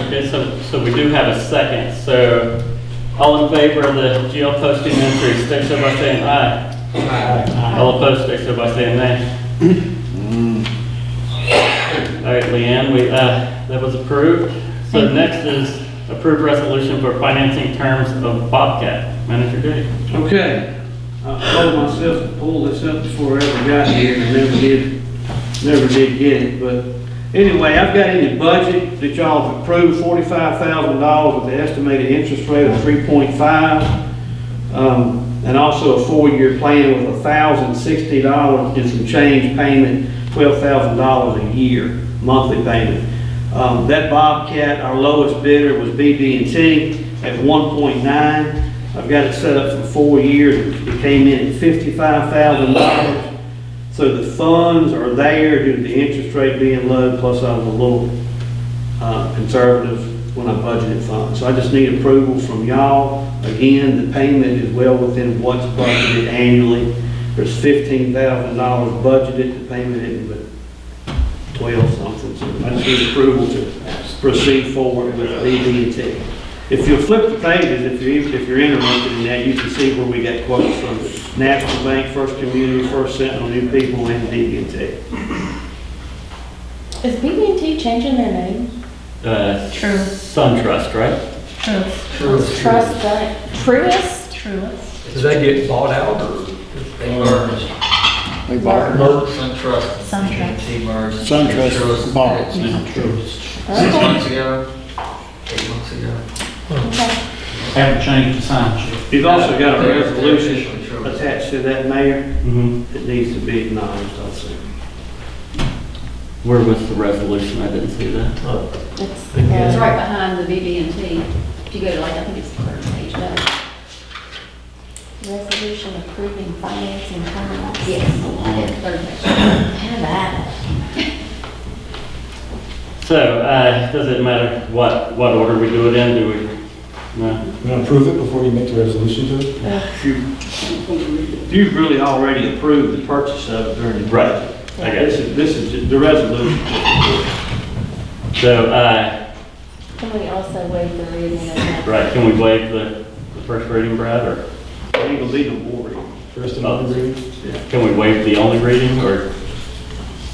[SPEAKER 1] Okay, so we do have a second. So all in favor of the GL posting entries, stay so by saying aye.
[SPEAKER 6] Aye.
[SPEAKER 1] All opposed, stay so by saying nay. All right, Leanne, that was approved. So next is approved resolution for financing terms of Bobcat. Manager Day.
[SPEAKER 3] Okay. I told myself to pull this up before I ever got here and never did get it. But anyway, I've got in the budget that y'all have approved $45,000 with the estimated interest rate of 3.5. And also a 4-year plan with $1,060 and some change payment, $12,000 a year, monthly payment. That Bobcat, our lowest bidder was BB&T at 1.9. I've got it set up for 4 years. It came in at $55,000. So the funds are there due to the interest rate being low, plus I was a little conservative when I budgeted funds. So I just need approval from y'all. Again, the payment is well within what's budgeted annually. There's $15,000 budgeted, the payment isn't but 12 something. So I just need approval to proceed forward with BB&T. If you'll flip the pages, if you're interested in that, you can see where we got quotes from National Bank, First Community, First Sentinel, New People, and BB&T.
[SPEAKER 7] Is BB&T changing their name?
[SPEAKER 13] True.
[SPEAKER 1] SunTrust, right?
[SPEAKER 7] Trust Bank. Truist?
[SPEAKER 13] Truist.
[SPEAKER 9] Does that get bought out or?
[SPEAKER 8] They merged.
[SPEAKER 10] They bought it.
[SPEAKER 8] SunTrust.
[SPEAKER 13] SunTrust.
[SPEAKER 8] BB&T merged.
[SPEAKER 10] SunTrust bought it.
[SPEAKER 8] 6 months ago, 8 months ago.
[SPEAKER 13] Okay.
[SPEAKER 5] Haven't changed the sign sheet.
[SPEAKER 3] You've also got a
[SPEAKER 8] They're
[SPEAKER 3] resolution
[SPEAKER 8] officially Truist.
[SPEAKER 3] attached to that, Mayor,
[SPEAKER 1] Mm-hmm.
[SPEAKER 3] that needs to be acknowledged also.
[SPEAKER 1] Where was the resolution? I didn't see that.
[SPEAKER 7] It's,
[SPEAKER 12] It's right behind the BB&T. If you go to like, I think it's the third page down.
[SPEAKER 7] resolution approving financing terms.
[SPEAKER 12] Yes, third page.
[SPEAKER 7] Have at it.
[SPEAKER 1] So, does it matter what order we do it in? Do we? No.
[SPEAKER 6] You want to approve it before you make the resolution to it?
[SPEAKER 3] You've really already approved the purchase of it during the
[SPEAKER 1] Right.
[SPEAKER 3] budget.
[SPEAKER 1] I got it.
[SPEAKER 3] This is the resolution.
[SPEAKER 1] So,
[SPEAKER 7] Can we also waive the reading of that?
[SPEAKER 1] right, can we waive the first reading, Brad, or?
[SPEAKER 3] Ain't gonna be no more reading.
[SPEAKER 6] First and only reading?
[SPEAKER 1] Can we waive the only reading, or?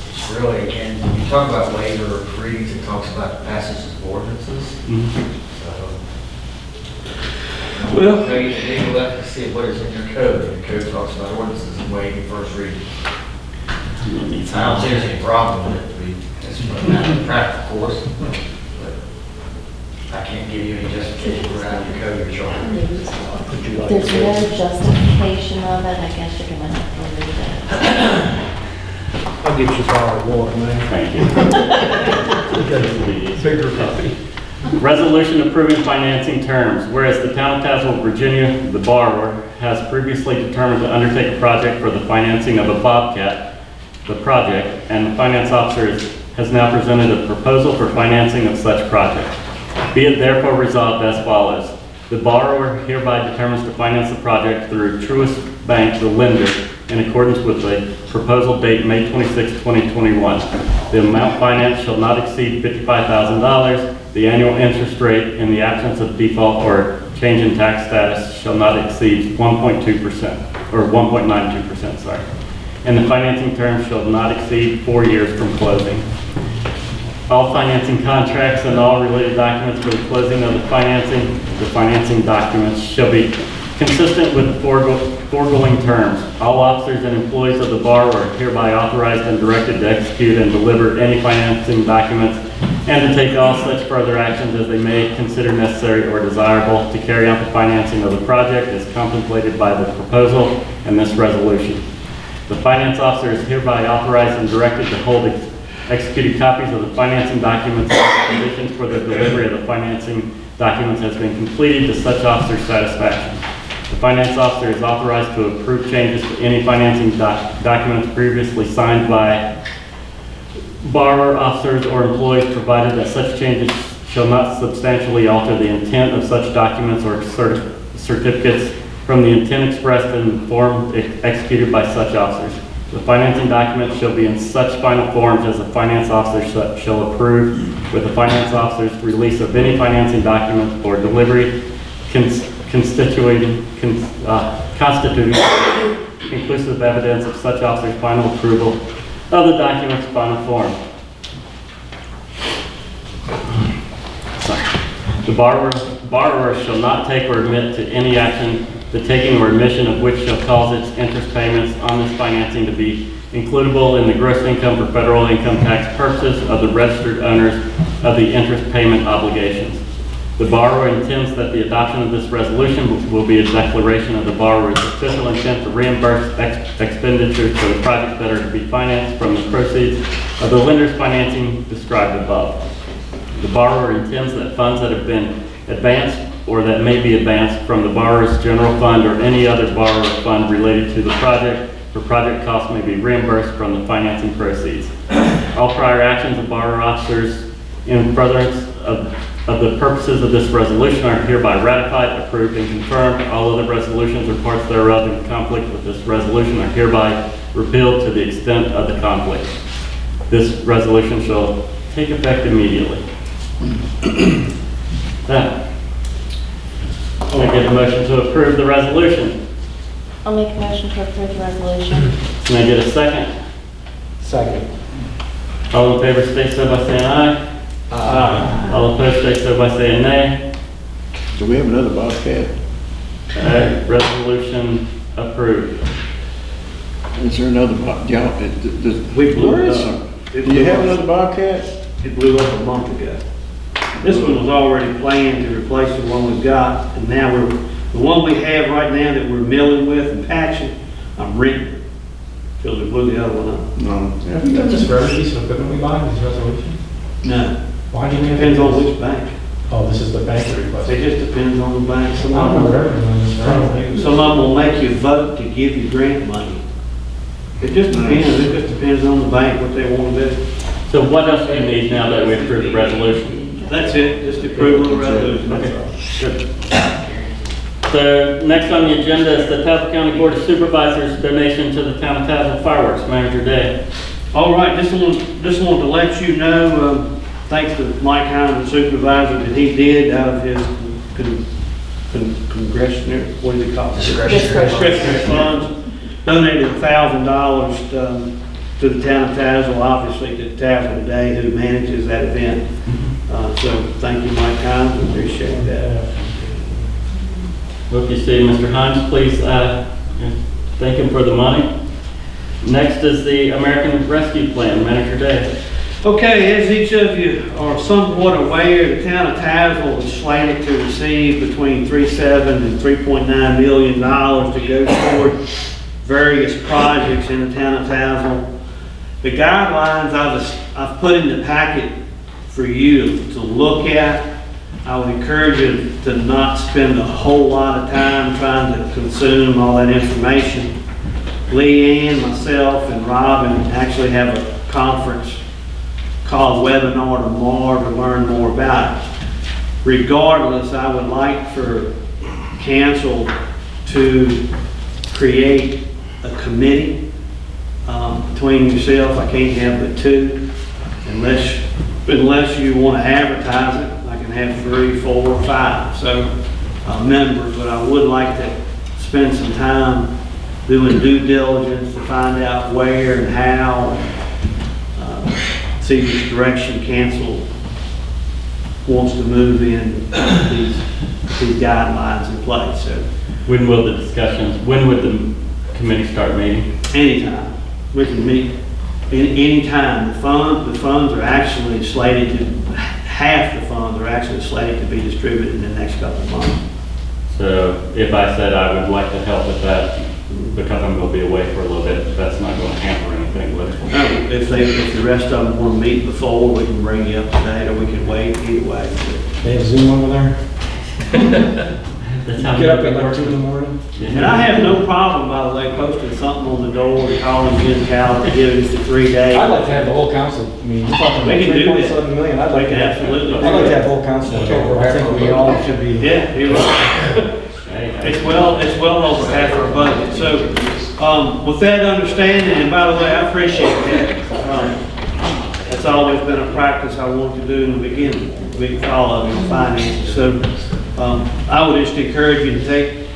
[SPEAKER 8] It's really, again, when you talk about waiver of readings, it talks about passages of ordinances. So,
[SPEAKER 3] Well-
[SPEAKER 8] you will have to see what is in your code, and your code talks about ordinances and waiving first reading. I don't see there's any problem with it, it's not practical, of course, but I can't give you any justification for out of your code or charter.
[SPEAKER 7] There's no justification of it, I guess you're gonna have to read it.
[SPEAKER 3] I'll get you a bottle of water, man.
[SPEAKER 1] Thank you.
[SPEAKER 6] Bigger copy.
[SPEAKER 1] Resolution approving financing terms. Whereas the town of Tazewell, Virginia, the borrower, has previously determined to undertake a project for the financing of a Bobcat, the project, and the finance officer has now presented a proposal for financing of such project. Be it therefore resolved as follows. The borrower hereby determines to finance the project through Truist Bank, the lender, in accordance with the proposal date May 26, 2021. The amount financed shall not exceed $55,000. The annual interest rate in the absence of default or change in tax status shall not exceed 1.2%, or 1.92%, sorry. And the financing term shall not exceed 4 years from closing. All financing contracts and all related documents for the closing of the financing documents shall be consistent with the foregoing terms. All officers and employees of the borrower are hereby authorized and directed to execute and deliver any financing documents and to take all such further actions as they may consider necessary or desirable to carry out the financing of the project as contemplated by the proposal and this resolution. The finance officer is hereby authorized and directed to hold executed copies of the financing documents and conditions for the delivery of the financing documents has been completed to such officer's satisfaction. The finance officer is authorized to approve changes to any financing documents previously signed by borrower, officers, or employees, provided that such changes shall not substantially alter the intent of such documents or certificates from the intent expressed in the form executed by such officers. The financing documents shall be in such final forms as the finance officer shall approve, with the finance officer's release of any financing documents for delivery constituting conclusive evidence of such officer's final approval of the document's final form. The borrower shall not take or admit to any action, the taking or admission of which shall cause its interest payments on this financing to be includable in the gross income for federal income tax purposes of the registered owners of the interest payment obligations. The borrower intends that the adoption of this resolution will be a declaration of the borrower's official intent to reimburse expenditures for the projects that are to be financed from the proceeds of the lender's financing described above. The borrower intends that funds that have been advanced or that may be advanced from the borrower's general fund or any other borrower fund related to the project for project costs may be reimbursed from the financing proceeds. All prior actions of borrower officers in furtherance of the purposes of this resolution are hereby ratified, approved, and confirmed. All other resolutions or parts thereof in conflict with this resolution are hereby repealed to the extent of the conflict. This resolution shall take effect immediately. Now, I get a motion to approve the resolution.
[SPEAKER 7] I'll make a motion to approve the resolution.
[SPEAKER 1] Can I get a second?
[SPEAKER 6] Second.
[SPEAKER 1] All in favor, state so by saying aye.
[SPEAKER 6] Aye.
[SPEAKER 1] All opposed, state so by saying nay.
[SPEAKER 10] Do we have another Bobcat?
[SPEAKER 1] Resolution approved.
[SPEAKER 10] Is there another Bobcat?
[SPEAKER 3] We blew
[SPEAKER 10] Where
[SPEAKER 3] it
[SPEAKER 10] is
[SPEAKER 3] up.
[SPEAKER 10] it? Do you have another Bobcat?
[SPEAKER 3] It blew up a month ago. This one was already planned to replace the one we've got, and now the one we have right now that we're milling with and patching, I'm renting, because we blew the other one up.
[SPEAKER 10] No.
[SPEAKER 6] Have we done this for every piece of equipment we buy, this resolution?
[SPEAKER 3] No,
[SPEAKER 6] Why do we have?
[SPEAKER 3] depends on which bank.
[SPEAKER 6] Oh, this is the bank request.
[SPEAKER 3] It just depends on the bank.
[SPEAKER 6] I don't remember ever doing this.
[SPEAKER 3] Some of them will make you vote to give you grant money. It just depends on the bank, what they want to do.
[SPEAKER 1] So what else do you need now that we approved the resolution?
[SPEAKER 3] That's it, just approval of the resolution.
[SPEAKER 1] Okay, good. So next on the agenda is the Tazewell County Board of Supervisors donation to the town of Tazewell fireworks, Manager Day.
[SPEAKER 3] All right, just wanted to let you know, thanks to Mike Hine, the supervisor, that he did out of his congressional, what do they call it?
[SPEAKER 8] Discretionary.
[SPEAKER 3] Discretionary funds. donated $1,000 to the town of Tazewell, obviously to Tazewell Today, who manages that event. So thank you, Mike Hines, we appreciate that.
[SPEAKER 1] Hope you see Mr. Hines, please thank him for the money. Next is the American Rescue Plan, Manager Day.
[SPEAKER 3] Okay, as each of you are somewhat aware, the town of Tazewell is slated to receive between $3.7 and $3.9 million to go toward various projects in the town of Tazewell. The guidelines I've put in the packet for you to look at. I would encourage you to not spend a whole lot of time trying to consume all that information. Leanne, myself, and Robin actually have a conference called webinar tomorrow to learn more about it. Regardless, I would like for council to create a committee between yourself. I can't have but two, unless you want to advertise it. I can have 3, 4, 5 members, but I would like to spend some time doing due diligence to find out where and how, see which direction council wants to move in these guidelines in place. So
[SPEAKER 1] When would the committee start meeting?
[SPEAKER 3] anytime, we can meet anytime. The funds are actually slated to, half the funds are actually slated to be distributed in the next couple of months.
[SPEAKER 1] So if I said I would like to help with that, because I'm going to be away for a little bit, that's not going to hamper anything with it.
[SPEAKER 3] No, if the rest of them want to meet before, we can bring you up to date, or we can wait either way.
[SPEAKER 6] They have Zoom over there?
[SPEAKER 1] That's how
[SPEAKER 6] Get up at
[SPEAKER 1] it
[SPEAKER 6] like
[SPEAKER 1] works.
[SPEAKER 6] 2 in the morning?
[SPEAKER 3] And I have no problem, by the way, posting something on the door, calling Jim Calvert, giving us the 3 days.
[SPEAKER 6] I'd like to have the whole council, I mean, you're talking about
[SPEAKER 3] We can do that.
[SPEAKER 6] 3.7 million, I'd like
[SPEAKER 3] We
[SPEAKER 6] to
[SPEAKER 3] can
[SPEAKER 6] have,
[SPEAKER 3] absolutely
[SPEAKER 6] I'd
[SPEAKER 3] do
[SPEAKER 6] like to
[SPEAKER 3] that.
[SPEAKER 6] have the whole council. I think we all should be.
[SPEAKER 3] Yeah, you're right. It's well over half our budget. So, with that understanding, and by the way, I appreciate that. That's always been a practice I wanted to do in the beginning, with all of you on finances. So, I would just encourage you to take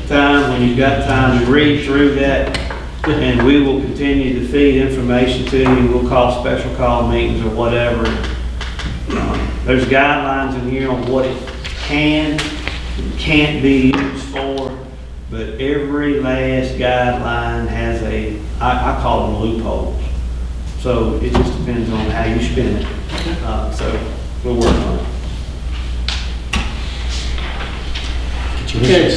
[SPEAKER 3] time, when you've got time, to read through that, and we will continue to feed information to you. We'll call special call meetings or whatever. There's guidelines in here on what it can and can't be used for, but every last guideline has I call them loopholes. So it just depends on how you spend it. So we'll work on it.
[SPEAKER 1] Okay.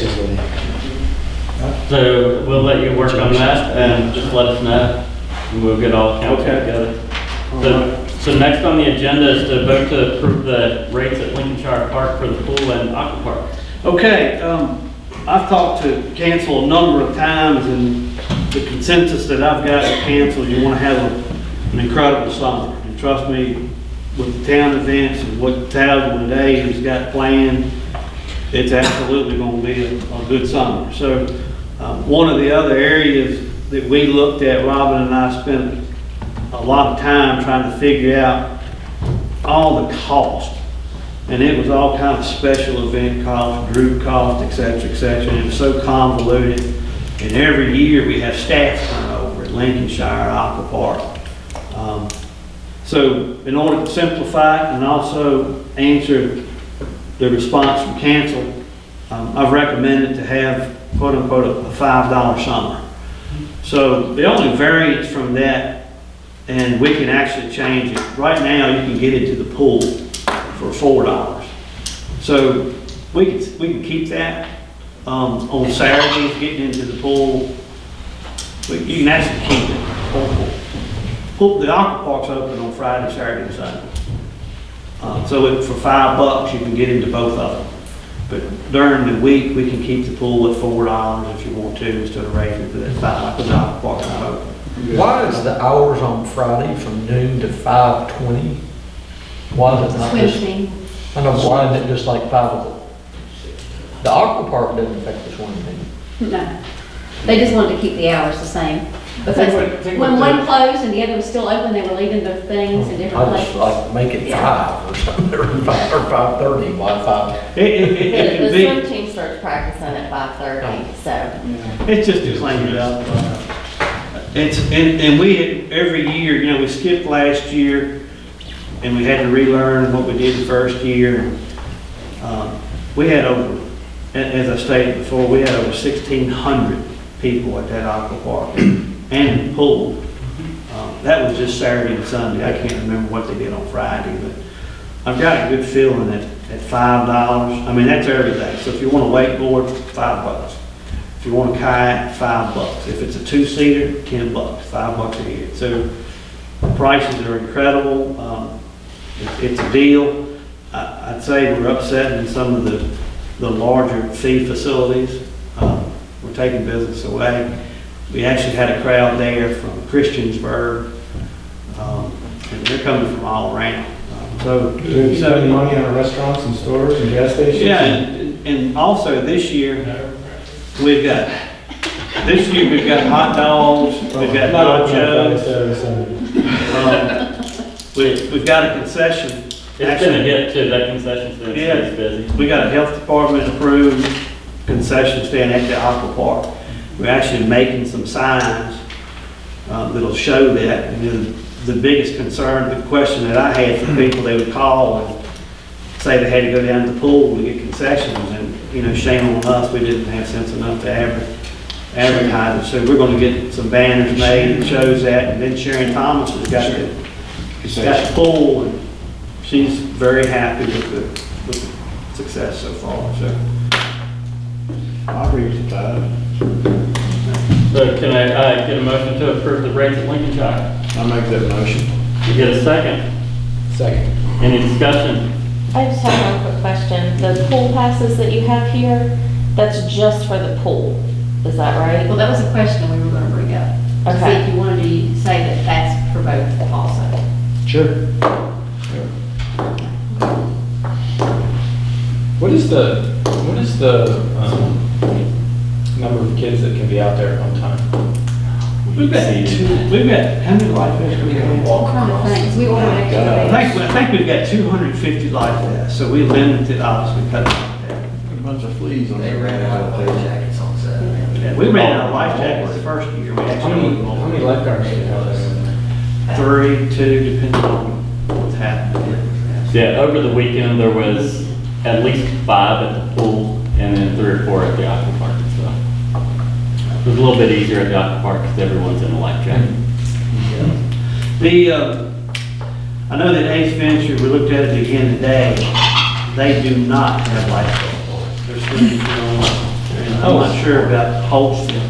[SPEAKER 1] So we'll let you work on that and just let us know, and we'll get all council
[SPEAKER 3] Okay.
[SPEAKER 1] together. So next on the agenda is to vote to approve the rates at Lincolnshire Park for the pool and aqua park.
[SPEAKER 3] Okay, I've talked to council a number of times, and the consensus that I've got with council, you want to have an incredible summer. And trust me, with the town events and what Tazewell Today has got planned, it's absolutely going to be a good summer. So one of the other areas that we looked at, Robin and I spent a lot of time trying to figure out all the cost. And it was all kind of special event cost, group cost, et cetera, and it was so convoluted. And every year we have staff turnover at Lincolnshire Aqua Park. So in order to simplify it and also answer the response from council, I've recommended to have quote unquote a $5 summer. So the only variance from that, and we can actually change it, right now you can get into the pool for $4. So we can keep that on Saturdays, getting into the pool. You can actually keep it. The aqua park's open on Friday, Saturday, and Sunday. So for $5, you can get into both of them. But during the week, we can keep the pool at $4 if you want to, instead of raising it to that $5, because the aqua park's not open.
[SPEAKER 9] Why is the hours on Friday from noon to 5:20? Why is it not
[SPEAKER 12] Swim
[SPEAKER 9] just,
[SPEAKER 12] team.
[SPEAKER 9] I know, why isn't it just like 5 o'clock? The aqua park doesn't affect the swim team.
[SPEAKER 12] No. They just wanted to keep the hours the same. Because
[SPEAKER 9] Think
[SPEAKER 12] when
[SPEAKER 9] what
[SPEAKER 12] one
[SPEAKER 9] the-
[SPEAKER 12] closed and the other was still open, they were leaving their things in different
[SPEAKER 9] I just
[SPEAKER 12] places.
[SPEAKER 9] like make it 5 or something, or 5 or 5:30, why 5?
[SPEAKER 3] It
[SPEAKER 7] The
[SPEAKER 3] can
[SPEAKER 7] the
[SPEAKER 3] be,
[SPEAKER 7] swim team starts practicing at 5:30, so.
[SPEAKER 3] it's just to clean it up. It's, and we, every year, you know, we skipped last year, and we had to relearn what we did the first year. We had over, as I stated before, we had over 1,600 people at that aqua park and the pool. That was just Saturday and Sunday. I can't remember what they did on Friday, but I've got a good feeling that at $5, I mean, that's everything. So if you want a wakeboard, $5. If you want a kayak, $5. If it's a 2-seater, $10, $5 a head. So the prices are incredible. It's a deal. I'd say we're upsetting some of the larger fee facilities. We're taking business away. We actually had a crowd there from Christiansburg, and they're coming from all around.
[SPEAKER 6] So you're spending money on restaurants and stores and gas stations?
[SPEAKER 3] Yeah, and also this year, we've got hot dogs, we've got nachos. We've got a concession.
[SPEAKER 1] It's been a hit too, that concession stand
[SPEAKER 3] Yeah.
[SPEAKER 1] is busy.
[SPEAKER 3] We got a health department approved concession stand at the aqua park. We're actually making some signs that'll show that. And then the biggest concern, the question that I had from people, they would call and say they had to go down to the pool to get concessions, and, you know, shame on us, we didn't have sense enough to advertise it. So we're gonna get some banners made that shows that, and then Sharon Thomas has got the pool, and she's very happy with the success so far, so.
[SPEAKER 10] I agree with that.
[SPEAKER 1] So can I get a motion to approve the rates at Lincolnshire?
[SPEAKER 10] I make that motion.
[SPEAKER 1] You get a second?
[SPEAKER 6] Second.
[SPEAKER 1] Any discussion?
[SPEAKER 7] I just have one quick question. The pool passes that you have here, that's just for the pool, is that right?
[SPEAKER 12] Well, that was a question we were gonna bring up. To see
[SPEAKER 7] Okay.
[SPEAKER 12] if you wanted to say that that's for both also.
[SPEAKER 6] Sure. What is the number of kids that can be out there at one time?
[SPEAKER 3] We've got how many life vests do we have?
[SPEAKER 12] All kind of things. We ordered extra.
[SPEAKER 3] I think we've got 250 life vests, so we limited, obviously, cut it down.
[SPEAKER 10] A bunch of fleas on
[SPEAKER 8] They
[SPEAKER 10] there.
[SPEAKER 8] ran out of life jackets on Saturday.
[SPEAKER 3] Yeah, we ran out of life jackets the first year. We
[SPEAKER 6] How
[SPEAKER 3] actually
[SPEAKER 6] many,
[SPEAKER 3] ordered
[SPEAKER 6] how
[SPEAKER 3] more.
[SPEAKER 6] many lifeguards do you have there?
[SPEAKER 3] 3, 2, depending on what's happening.
[SPEAKER 1] Yeah, over the weekend, there was at least 5 at the pool, and then 3 or 4 at the aqua park and stuff. It was a little bit easier at the aqua park because everyone's in a life jacket.
[SPEAKER 3] I know that Ace Venture, we looked at it again today, they do not have lifeguards. They're swimming pool, and I'm not sure about Holston.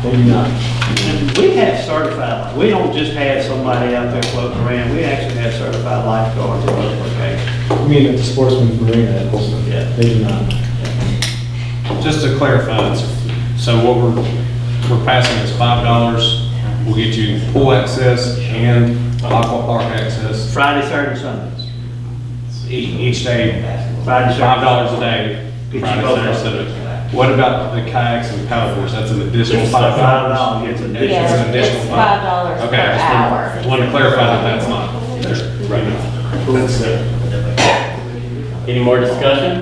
[SPEAKER 6] They do not.
[SPEAKER 3] And we have certified, we don't just have somebody out there floating around, we actually have certified lifeguards at those locations.
[SPEAKER 6] I mean, at the Sportsman's Marina at Holston.
[SPEAKER 3] Yeah.
[SPEAKER 6] They do not.
[SPEAKER 11] Just to clarify, so what we're passing is $5. We'll get you pool access and aqua park access
[SPEAKER 3] Friday, Saturday, Sundays.
[SPEAKER 11] each day,
[SPEAKER 3] Friday, Saturday.
[SPEAKER 11] $5 a day,
[SPEAKER 3] Get you
[SPEAKER 11] Friday,
[SPEAKER 3] both
[SPEAKER 11] Saturday,
[SPEAKER 3] of them.
[SPEAKER 11] Sunday. What about the kayaks and paddleboards? That's an additional $5.
[SPEAKER 3] $5, it's an additional.
[SPEAKER 11] It's an
[SPEAKER 7] Yeah, it's
[SPEAKER 11] additional
[SPEAKER 7] $5 per
[SPEAKER 11] Okay, I just
[SPEAKER 7] hour.
[SPEAKER 11] wanted to clarify that that's not.
[SPEAKER 1] Any more discussion?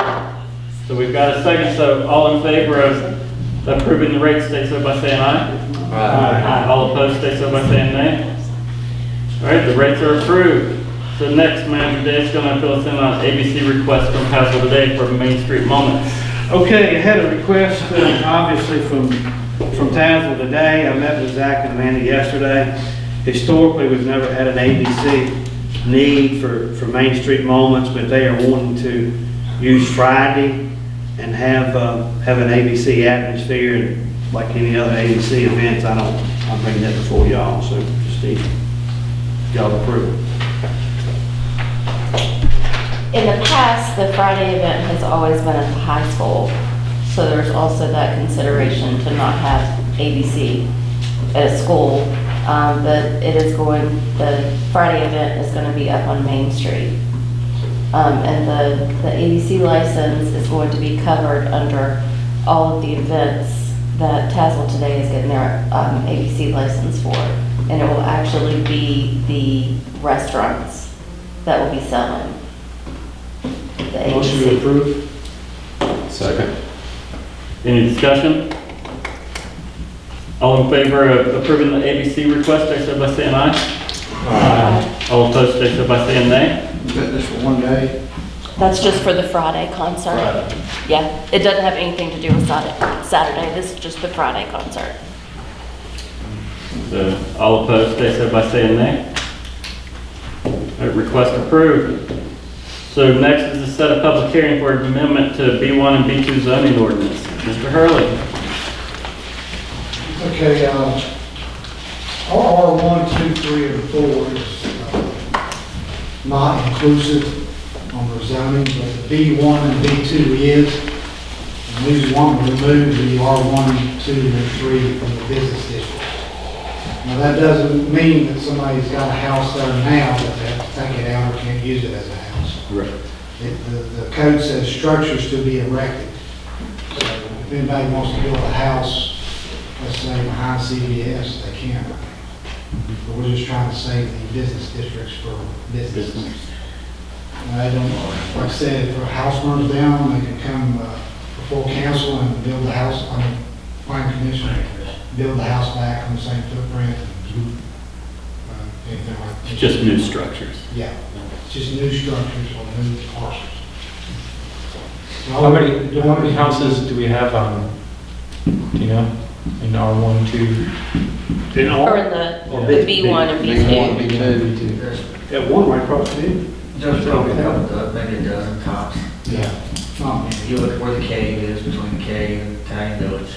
[SPEAKER 1] So we've got a second, so all in favor of approving the rates, stay so by saying aye. Aye. All opposed, stay so by saying nay. All right, the rates are approved. So next, Manager Dave's gonna fill us in on ABC request from Tazewell today for Main Street Moments.
[SPEAKER 3] Okay, I had a request, obviously, from Tazewell today. I met with Zach and Amanda yesterday. Historically, we've never had an ABC need for Main Street Moments, but they are wanting to use Friday and have an ABC atmosphere, and like any other ABC events, I'll bring that before y'all, so just need y'all approve.
[SPEAKER 7] In the past, the Friday event has always been at the high school, so there's also that consideration to not have ABC at a school. But the Friday event is going to be up on Main Street. And the ABC license is going to be covered under all of the events that Tazewell today is getting their ABC license for. And it will actually be the restaurants that will be selling the
[SPEAKER 6] Motion to
[SPEAKER 7] ABC.
[SPEAKER 6] approve?
[SPEAKER 11] Second.
[SPEAKER 1] Any discussion? All in favor of approving the ABC request, they said by saying aye. All opposed, they said by saying nay.
[SPEAKER 10] Is that just for one day?
[SPEAKER 7] That's just for the Friday concert. Yeah, it doesn't have anything to do with Saturday. This is just the Friday concert.
[SPEAKER 1] So, all opposed, they said by saying nay. Request approved. So next is to set a public hearing for an amendment to B1 and B2 zoning ordinance. Mr. Hurley.
[SPEAKER 14] Okay, R1, 2, 3, and 4 is not inclusive on the zoning, but the B1 and B2 is. And we just want to remove the R1, 2, and 3 from the business district. Now, that doesn't mean that somebody's got a house there now that they have to take it out or can't use it as a house.
[SPEAKER 1] Right.
[SPEAKER 14] The code says structures to be erected. So if anybody wants to build a house, let's say behind CVS, they can. But we're just trying to save the business districts for business. And I don't, like I said, if a house burns down, they can come before council and build the house, planning commission, build the house back on the same footprint. Anything like that.
[SPEAKER 1] It's just new structures.
[SPEAKER 14] Yeah, it's just new structures or new parcels.
[SPEAKER 6] How many houses do we have do you know, in R1, 2?
[SPEAKER 7] Or in the B1 and B2.
[SPEAKER 10] B2.
[SPEAKER 8] There's
[SPEAKER 3] Got one right across the field.
[SPEAKER 8] probably a couple, maybe a dozen tops.
[SPEAKER 14] Yeah.
[SPEAKER 8] You look at where the cave is, between the cave and Italian Village.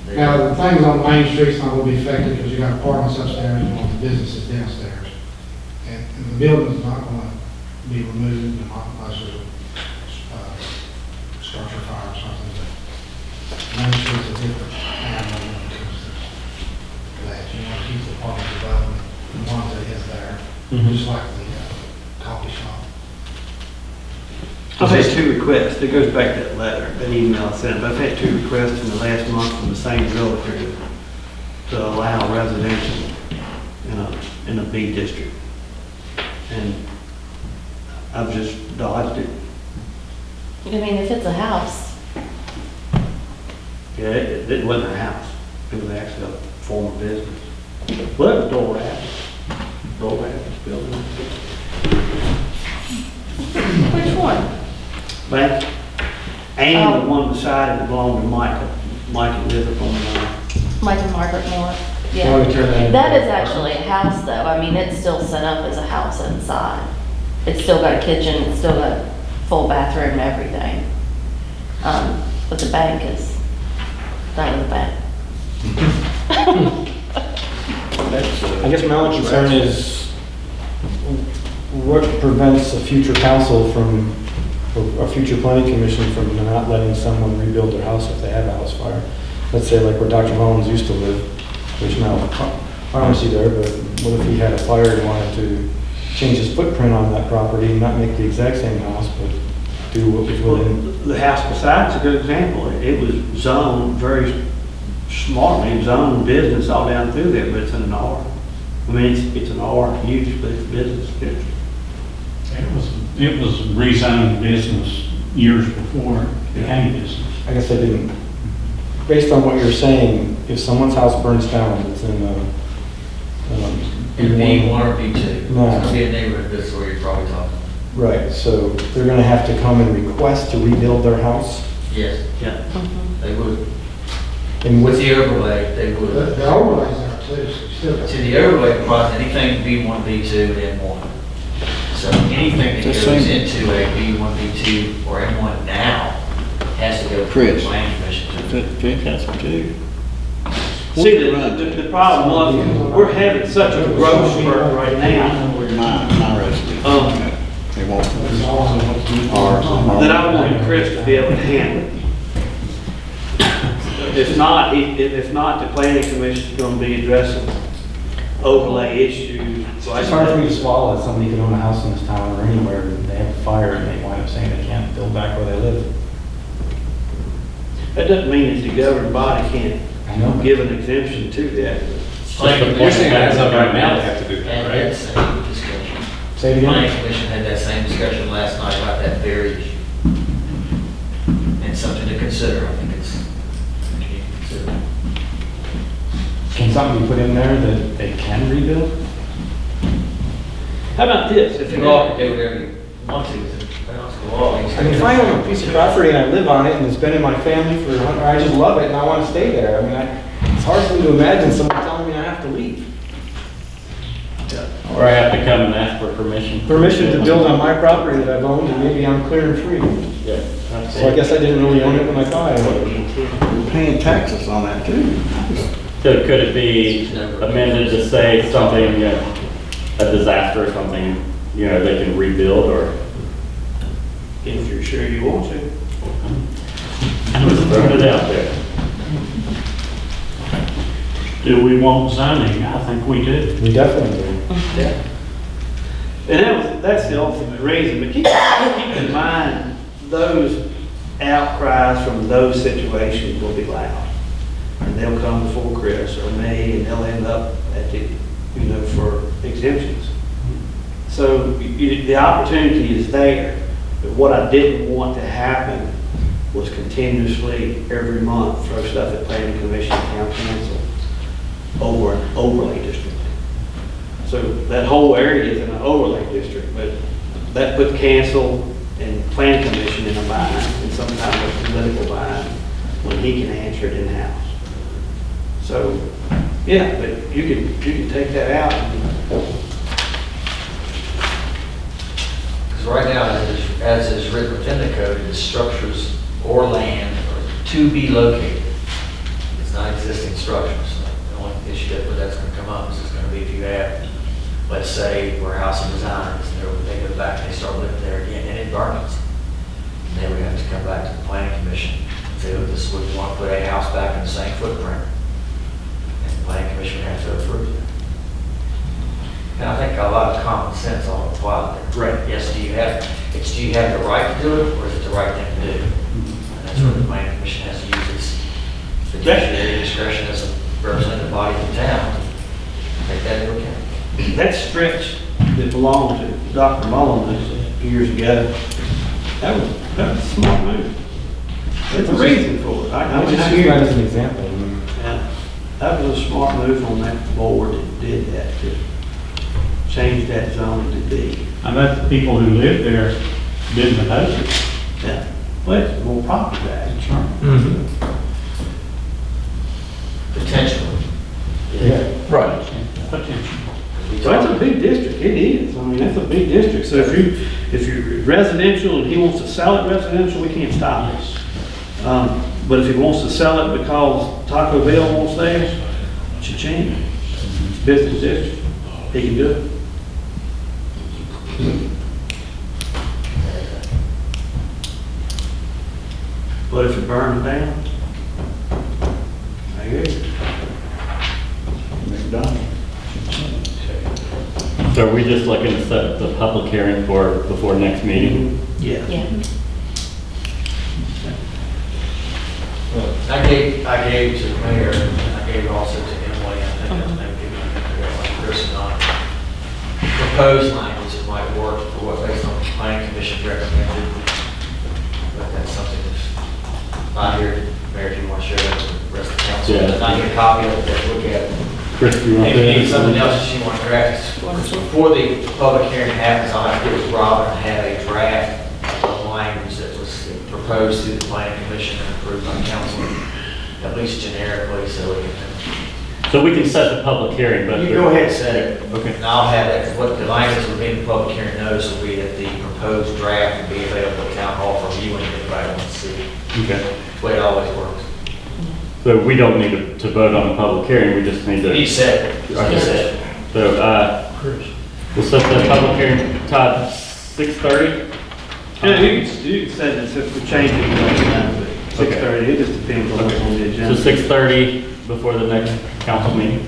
[SPEAKER 14] Now, the things on Main Street's not gonna be affected because you got apartments upstairs and all the businesses downstairs. And the building's not gonna be removed unless there's a structure fire or something. But Main Street's a different animal when it comes to that. You want to keep the apartment development, the ones that is there, just like the coffee shop.
[SPEAKER 3] I've had 2 requests. It goes back to that letter, that email I sent. But I've had 2 requests in the last month from the same realtor to allow residential in a B district. And I've just dodged it.
[SPEAKER 7] I mean, if it's a house,
[SPEAKER 3] Yeah, it wasn't a house. It was actually a form of business. Well, it was door wrapped. Door wrapped building.
[SPEAKER 4] Which one?
[SPEAKER 3] Bank. And the one beside it that belonged to Micah. Micah lived up on the
[SPEAKER 7] Mike and Margaret Moore.
[SPEAKER 6] Why don't we turn that
[SPEAKER 7] Yeah.
[SPEAKER 6] into-
[SPEAKER 7] That is actually a house though. I mean, it's still set up as a house inside. It's still got a kitchen, it's still got full bathroom and everything. But the bank is, that was a bank.
[SPEAKER 6] I guess my only concern is what prevents a future council from, or a future planning commission from not letting someone rebuild their house if they have a house fire. Let's say like where Dr. Mullins used to live, there's no pharmacy there, but what if he had a fire and wanted to change his footprint on that property, not make the exact same house, but do what was within?
[SPEAKER 3] The house beside's a good example. It was zoned very smartly, zoned business all down through there, but it's in an R. I mean, it's an R use, but it's business district.
[SPEAKER 5] It was rezoned business years before it became business.
[SPEAKER 6] I guess I didn't, based on what you're saying, if someone's house burns down, it's in
[SPEAKER 8] In B1 or B2. It's
[SPEAKER 6] No.
[SPEAKER 8] gonna be a neighborhood, that's where you're probably talking.
[SPEAKER 6] right, so they're gonna have to come and request to rebuild their house?
[SPEAKER 8] Yes,
[SPEAKER 3] Yeah.
[SPEAKER 8] they would.
[SPEAKER 6] And
[SPEAKER 8] With
[SPEAKER 6] what's,
[SPEAKER 8] the overlay, they would.
[SPEAKER 14] The overlays there too, so you still got.
[SPEAKER 8] To the overlay clause, anything B1, B2, and M1. So anything that
[SPEAKER 10] It's the
[SPEAKER 8] goes
[SPEAKER 10] same.
[SPEAKER 8] into a B1, B2, or M1 now has to go through
[SPEAKER 10] Chris.
[SPEAKER 8] the planning commission.
[SPEAKER 3] See, the problem was, we're having such a growth spurt right now,
[SPEAKER 10] My resolution. They won't. Ours.
[SPEAKER 3] that I wanted Chris to be able to handle. If not, the planning commission is gonna be addressing overlay issues.
[SPEAKER 6] it's hard for me to swallow that somebody can own a house in this town or anywhere, and they have a fire and they wind up saying they can't build back where they live.
[SPEAKER 3] That doesn't mean that the governing body can't
[SPEAKER 6] I know.
[SPEAKER 3] give an exemption to that.
[SPEAKER 11] You're saying as of right now, they have to do that,
[SPEAKER 8] Had
[SPEAKER 11] right?
[SPEAKER 8] that same discussion.
[SPEAKER 6] Say it again?
[SPEAKER 8] Planning Commission had that same discussion last night about that very issue. And something to consider, I think it's, something you need to consider.
[SPEAKER 5] Can something be put in there that they can rebuild?
[SPEAKER 3] How about this? If
[SPEAKER 8] If
[SPEAKER 3] it
[SPEAKER 8] you all can do whatever you want to, it's a law.
[SPEAKER 6] I mean, if I own a piece of property and I live on it and it's been in my family for, I just love it and I want to stay there. I mean, it's hard for me to imagine someone telling me I have to leave.
[SPEAKER 1] Or I have to come and ask for permission.
[SPEAKER 6] Permission to build on my property that I've owned and maybe I'm clear and free.
[SPEAKER 1] Yeah.
[SPEAKER 6] So I guess I didn't really own it when I thought I owned it.
[SPEAKER 10] We're paying taxes on that too.
[SPEAKER 1] So could it be amended to say something, you know, a disaster or something, you know, they can rebuild or?
[SPEAKER 3] If you're sure you want to.
[SPEAKER 1] I'm just throwing it out there.
[SPEAKER 5] Do we want zoning? I think we do.
[SPEAKER 6] We definitely do.
[SPEAKER 3] And that's the ultimate reason, but keep in mind, those outcries from those situations will be loud. And they'll come before Chris or me, and they'll end up at the, for exemptions. So the opportunity is there, but what I didn't want to happen was continuously, every month, throw stuff at planning commission, town council, over an overlay district. So that whole area is in an overlay district, but that put council and planning commission in a bind, and sometimes a political bind, when he can answer it in-house. So, yeah, but you can take that out.
[SPEAKER 8] Because right now, as is written within the code, it is structures or land are to be located. It's not existing structures. The only issue where that's going to come up is going to be if you have, let's say, warehouse and designers, and they go back and they start living there again, and it burns. And they would have to come back to the planning commission and say, look, this is what we want to put a house back in the same footprint. And the planning commission would have to approve it. And I think a lot of common sense all apply there.
[SPEAKER 3] Right.
[SPEAKER 8] Yes, do you have the right to do it, or is it the right thing to do? And that's where the planning commission has to use its fiduciary discretion as a representative body of the town to take that into account.
[SPEAKER 3] That stretch that belonged to Dr. Mullen years ago, that was a smart move. There's a reason for it.
[SPEAKER 6] I was just using that as an example.
[SPEAKER 3] Yeah, that was a smart move on that board that did that, to change that zone to B.
[SPEAKER 5] I bet the people who live there didn't oppose it.
[SPEAKER 3] Yeah, well, it's more property tax.
[SPEAKER 5] Sure.
[SPEAKER 8] Potentially.
[SPEAKER 6] Yeah.
[SPEAKER 9] Right.
[SPEAKER 5] Potential.
[SPEAKER 3] So that's a big district, it is, I mean, that's a big district, so if you're residential and he wants to sell it residential, we can't stop this. But if he wants to sell it because Taco Bell wants theirs, cha-ching, it's business district, he can do it. But if it burns down, I agree.
[SPEAKER 10] McDonald's.
[SPEAKER 1] So are we just looking to set the public hearing for before next meeting?
[SPEAKER 3] Yeah.
[SPEAKER 7] Yeah.
[SPEAKER 8] I gave to the mayor, and I gave also to Emily, I think that's maybe given Chris and I, proposed language that might work for what, based on the planning commission recommended. But that's something that's not here. Mayor, if you want to share that with the rest of the council,
[SPEAKER 1] Yeah.
[SPEAKER 8] and I get a copy of it, let's look at it.
[SPEAKER 1] Chris, do you want
[SPEAKER 8] If you need
[SPEAKER 1] to?
[SPEAKER 8] something else that you want to draft, before the public hearing happens, I'll have to get with Robin and have a draft of language that was proposed to the planning commission and approved by council, at least generically, so we can.
[SPEAKER 1] So we can set the public hearing, but.
[SPEAKER 8] You go ahead and set it.
[SPEAKER 1] Okay.
[SPEAKER 8] And I'll have that, what the language will be in the public hearing notice will be that the proposed draft will be available at town hall for viewing if anybody wants to see.
[SPEAKER 1] Okay.
[SPEAKER 8] That's the way it always works.
[SPEAKER 1] So we don't need to vote on the public hearing, we just need to.
[SPEAKER 8] You said it. You
[SPEAKER 1] Okay.
[SPEAKER 8] said it.
[SPEAKER 1] So, we'll set the public hearing, Todd, 6:30?
[SPEAKER 3] Yeah, you can say this if we change it, but 6:30, it just depends on what's on the
[SPEAKER 1] So
[SPEAKER 3] agenda.
[SPEAKER 1] 6:30 before the next council meeting?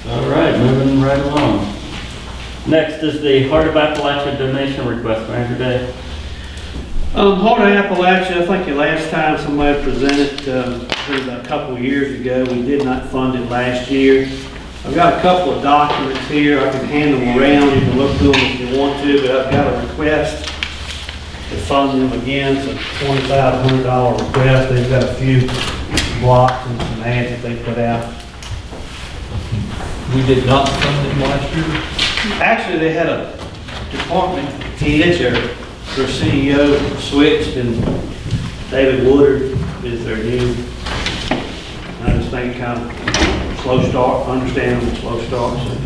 [SPEAKER 1] All right, moving right along. Next is the Heart of Appalachia donation request, Manager Day.
[SPEAKER 3] Heart of Appalachia, I think the last time somebody presented, was about a couple of years ago. We did not fund it last year. I've got a couple of documents here. I can hand them around. You can look through them if you want to, but I've got a request to fund them again. It's a $2,500 request. They've got a few blocks and some ads that they put out.
[SPEAKER 9] We did not fund it last year.
[SPEAKER 3] Actually, they had a department head, their CEO switched, and David Woodard is their new. I just think kind of slow start, understandable slow start. So.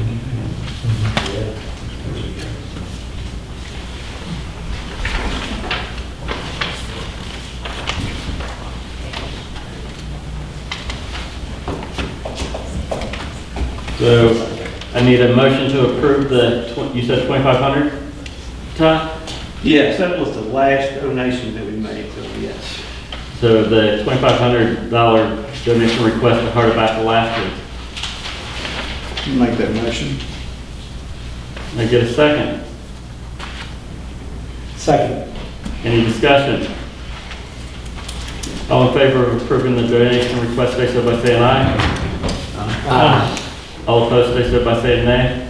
[SPEAKER 1] So I need a motion to approve you said 2,500, Todd?
[SPEAKER 3] Yes, that was the last donation that we made, so yes.
[SPEAKER 1] So the $2,500 donation request to Heart of Appalachia.
[SPEAKER 10] Make that motion.
[SPEAKER 1] I get a second.
[SPEAKER 6] Second.
[SPEAKER 1] Any discussion? All in favor of approving the donation request, say so by saying aye.
[SPEAKER 6] Aye.
[SPEAKER 1] All opposed, say so by saying nay.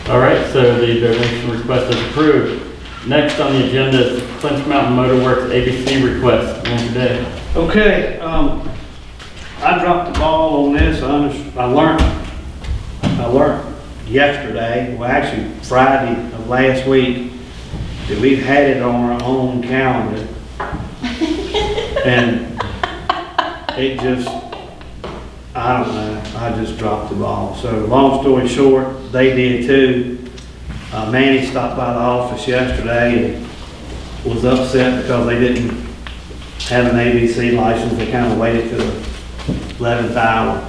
[SPEAKER 1] All right, so the donation request is approved. Next on the agenda is the Clinch Mountain Motor Works ABC request. Manager Day.
[SPEAKER 3] Okay, I dropped the ball on this. I learned yesterday, well actually Friday of last week, that we've had it on our own calendar. And it just, I don't know, I just dropped the ball. So long story short, they did too. Manny stopped by the office yesterday and was upset because they didn't have an ABC license. They kind of waited till the 11th hour.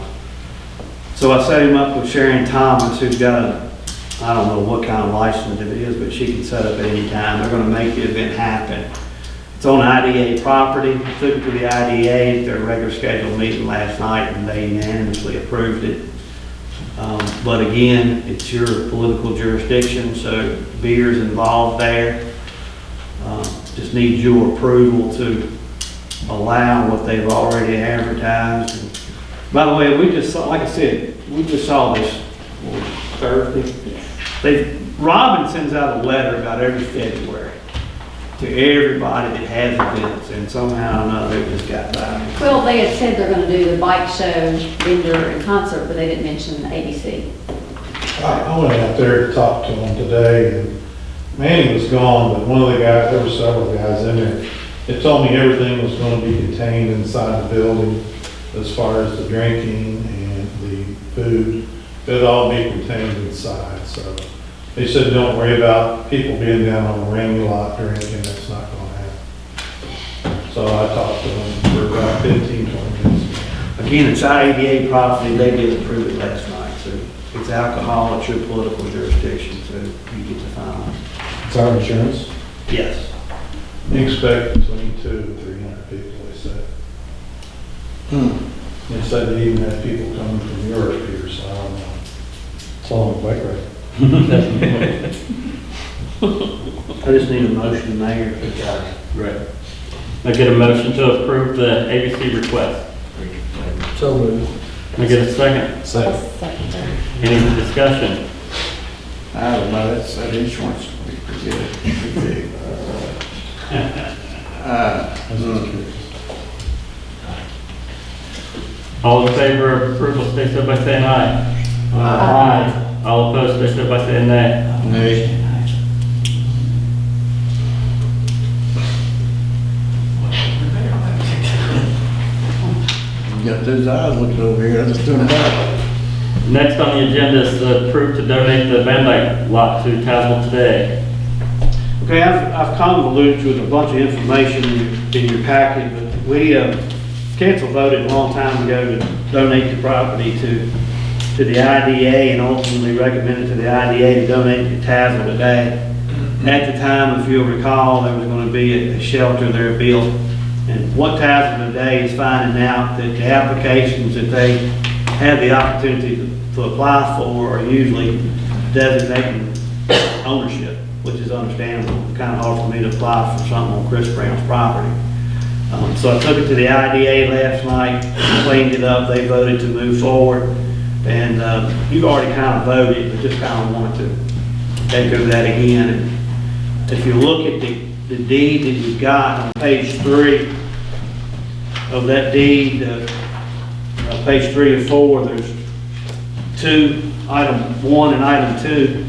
[SPEAKER 3] So I set him up with Sharon Thomas, who's got a, I don't know what kind of license it is, but she can set up at any time. They're going to make the event happen. It's on IDA property. Took it to the IDA at their regular scheduled meeting last night, and they unanimously approved it. But again, it's your political jurisdiction, so beer's involved there. Just needs your approval to allow what they've already advertised. And by the way, we just saw, like I said, we just saw this Thursday. Robin sends out a letter about every February to everybody that has events, and somehow or another it just got by.
[SPEAKER 12] Well, they had said they're gonna do the bike show, vendor, and concert, but they didn't mention the ABC.
[SPEAKER 15] I went out there to talk to them today, and Manny was gone, but one of the guys, there were several guys in there, they told me everything was gonna be contained inside the building as far as the drinking and the food. It'd all be contained inside, so. They said, don't worry about people being down on the rainy lot or anything, that's not gonna happen. So I talked to them for about 15, 20 minutes.
[SPEAKER 3] Again, it's IDA property, they did approve it last night, so it's alcohol, it's your political jurisdiction, so you get to file.
[SPEAKER 15] It's our insurance.
[SPEAKER 3] Yes.
[SPEAKER 15] We expect between 200 and 300 people, they said. They said they even had people coming from Europe here, so I don't know.
[SPEAKER 6] It's all on the bike ride.
[SPEAKER 3] I just need a motion, Mayor.
[SPEAKER 1] Right. I get a motion to approve the ABC request.
[SPEAKER 9] So moved.
[SPEAKER 1] I get a second.
[SPEAKER 9] Second.
[SPEAKER 1] Any discussion?
[SPEAKER 10] I don't know, that insurance will be pretty good, pretty big.
[SPEAKER 1] All in favor of approval, say so by saying aye. Aye. All opposed, say so by saying nay.
[SPEAKER 10] Nay. You got those eyes looking over here, I'm just doing it out.
[SPEAKER 1] Next on the agenda is the approve to donate the Van Dyke lot to Tazewell today.
[SPEAKER 3] Okay, I've convoluted with a bunch of information in your packet, but we, council voted a long time ago to donate the property to the IDA, and ultimately recommended to the IDA to donate it to Tazewell today. At the time, if you'll recall, there was going to be a shelter there built. And what Tazewell today is finding out that the applications that they have the opportunity to apply for are usually designating ownership, which is understandable. It's kind of hard for me to apply for something on Chris Brown's property. So I took it to the IDA last night, cleaned it up, they voted to move forward. And you've already kind of voted, but just kind of wanted to echo that again. And if you look at the deed that you've got on page 3 of that deed, page 3 and 4, there's item 1 and item 2.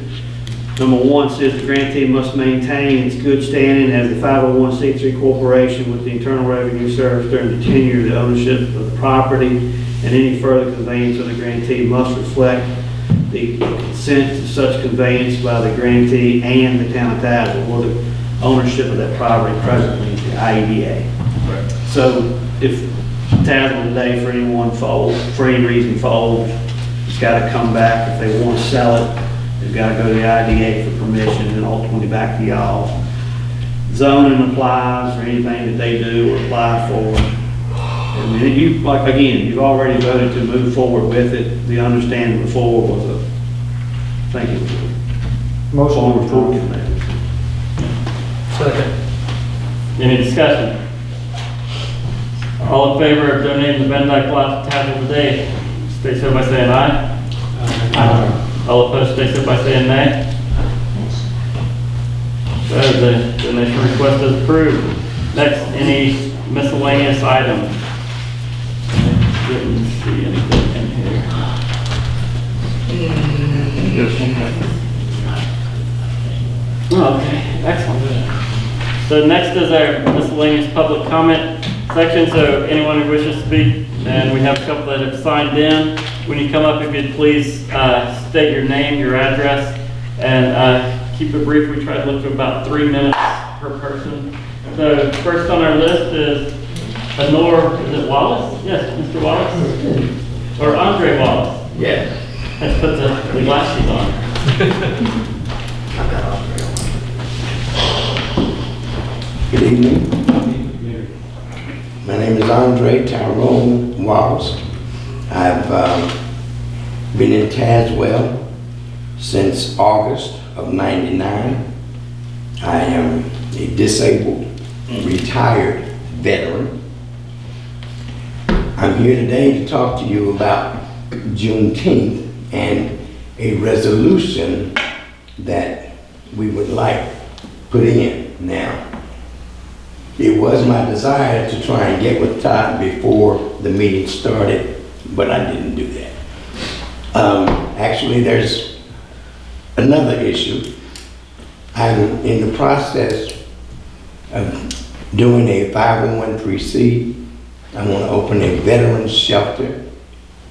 [SPEAKER 3] Number 1 says the grantee must maintain its good standing as a 501c3 corporation with the Internal Revenue Service during the tenure of the ownership of the property, and any further conveyance of the grantee must reflect the consent to such conveyance by the grantee and the town of Tazewell, or the ownership of that property presently is the IEDA. So if Tazewell today, for any reason folds, it's got to come back. If they want to sell it, they've got to go to the IDA for permission and ultimately back to y'all. Zoning applies for anything that they do or apply for. And you've already voted to move forward with it. The understanding before was thank you.
[SPEAKER 6] Motion
[SPEAKER 3] report.
[SPEAKER 9] Second.
[SPEAKER 1] Any discussion? All in favor of donating the Van Dyke lot to Tazewell today, stay so by saying aye. Aye. All opposed, stay so by saying nay. So the donation request is approved. Next, any miscellaneous items? Didn't see anything in here. Okay, excellent. So next is our miscellaneous public comment section. So anyone who wishes to speak, and we have a couple that have signed in. When you come up, if you'd please state your name, your address, and keep it brief. We try to look to about 3 minutes per person. So first on our list is Honor, is it Wallace? Yes, Mr. Wallace? Or Andre Wallace?
[SPEAKER 9] Yeah.
[SPEAKER 1] Let's put the glasses on.
[SPEAKER 16] Good evening. My name is Andre Tyrone Wallace. I've been in Tazewell since August of '99. I am a disabled, retired veteran. I'm here today to talk to you about Juneteenth and a resolution that we would like put in. Now, it was my desire to try and get with Todd before the meeting started, but I didn't do that. Actually, there's another issue. I'm in the process of doing a 501(c)(3). I want to open a veterans shelter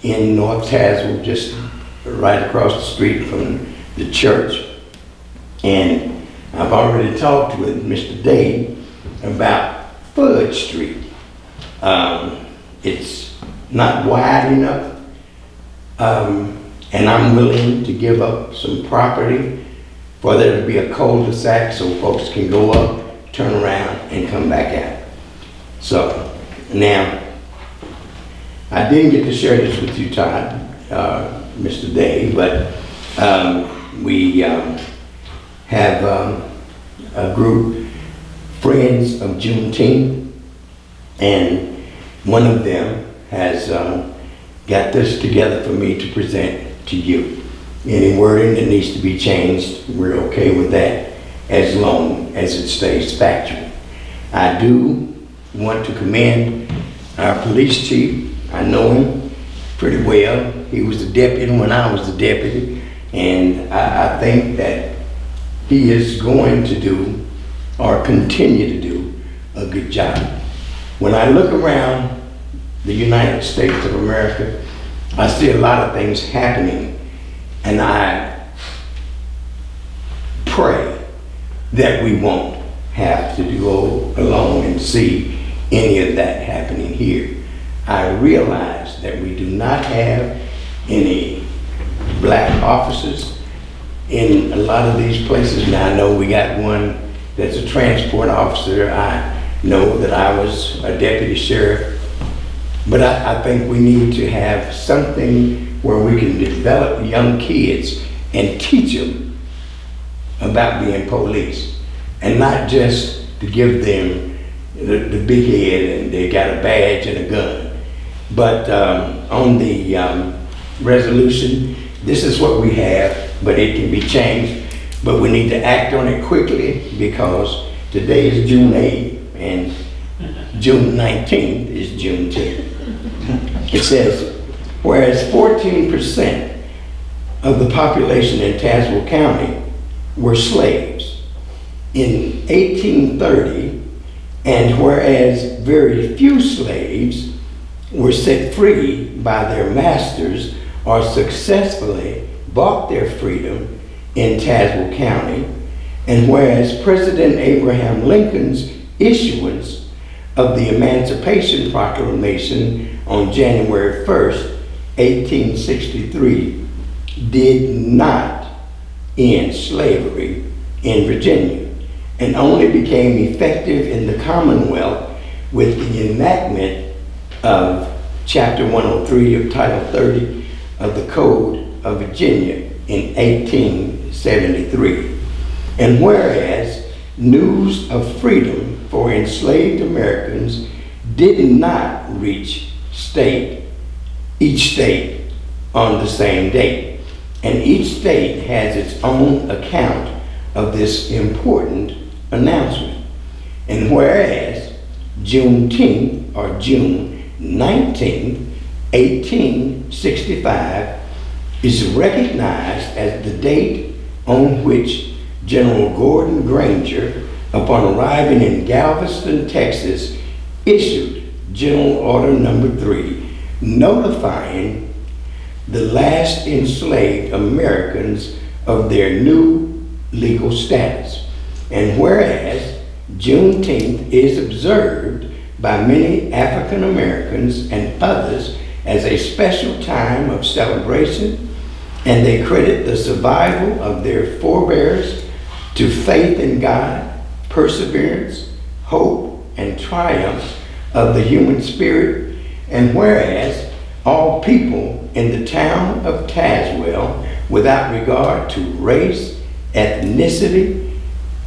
[SPEAKER 16] in North Tazewell, just right across the street from the church. And I've already talked with Mr. Day about Fudge Street. It's not wide enough, and I'm willing to give up some property for there to be a cul-de-sac so folks can go up, turn around, and come back out. So, now, I didn't get to share this with you, Todd, Mr. Day, but we have a group, Friends of Juneteenth, and one of them has got this together for me to present to you. Any wording that needs to be changed, we're okay with that, as long as it stays factual. I do want to commend our police chief. I know him pretty well. He was the deputy when I was the deputy, and I think that he is going to do, or continue to do, a good job. When I look around the United States of America, I see a lot of things happening, and I pray that we won't have to go along and see any of that happening here. I realize that we do not have any black officers in a lot of these places. Now, I know we got one that's a transport officer. I know that I was a deputy sheriff. But I think we need to have something where we can develop young kids and teach them about being police, and not just to give them the big head and they got a badge and a gun. But on the resolution, this is what we have, but it can be changed. But we need to act on it quickly because today is June 8th and June 19th is Juneteenth. It says, whereas 14% of the population in Tazewell County were slaves in 1830, and whereas very few slaves were set free by their masters or successfully bought their freedom in Tazewell County, and whereas President Abraham Lincoln's issuance of the Emancipation Proclamation on January 1st, 1863, did not end slavery in Virginia and only became effective in the Commonwealth with the enactment of Chapter 103 of Title 30 of the Code of Virginia in 1873. And whereas news of freedom for enslaved Americans did not reach each state on the same date, and each state has its own account of this important announcement. And whereas Juneteenth, or June 19th, 1865, is recognized as the date on which General Gordon Granger, upon arriving in Galveston, Texas, issued General Order Number 3, notifying the last enslaved Americans of their new legal status. And whereas Juneteenth is observed by many African Americans and others as a special time of celebration, and they credit the survival of their forebears to faith in God, perseverance, hope, and triumph of the human spirit, and whereas all people in the town of Tazewell, without regard to race, ethnicity,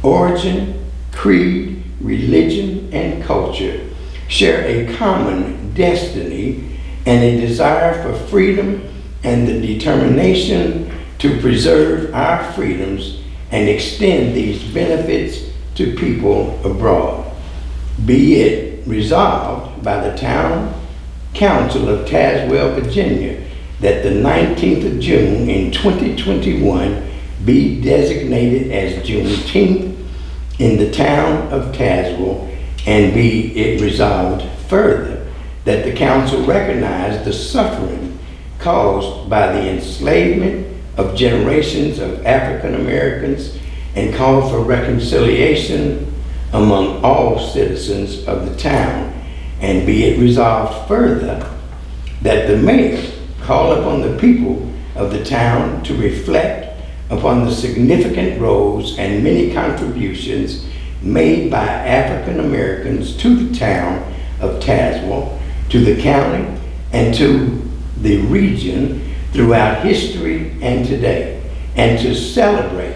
[SPEAKER 16] origin, creed, religion, and culture, share a common destiny and a desire for freedom and the determination to preserve our freedoms and extend these benefits to people abroad. Be it resolved by the Town Council of Tazewell, Virginia, that the 19th of June in 2021 be designated as Juneteenth in the town of Tazewell, and be it resolved further that the council recognize the suffering caused by the enslavement of generations of African Americans and call for reconciliation among all citizens of the town, and be it resolved further that the mayor call upon the people of the town to reflect upon the significant roles and many contributions made by African Americans to the town of Tazewell, to the county, and to the region throughout history and today, and to celebrate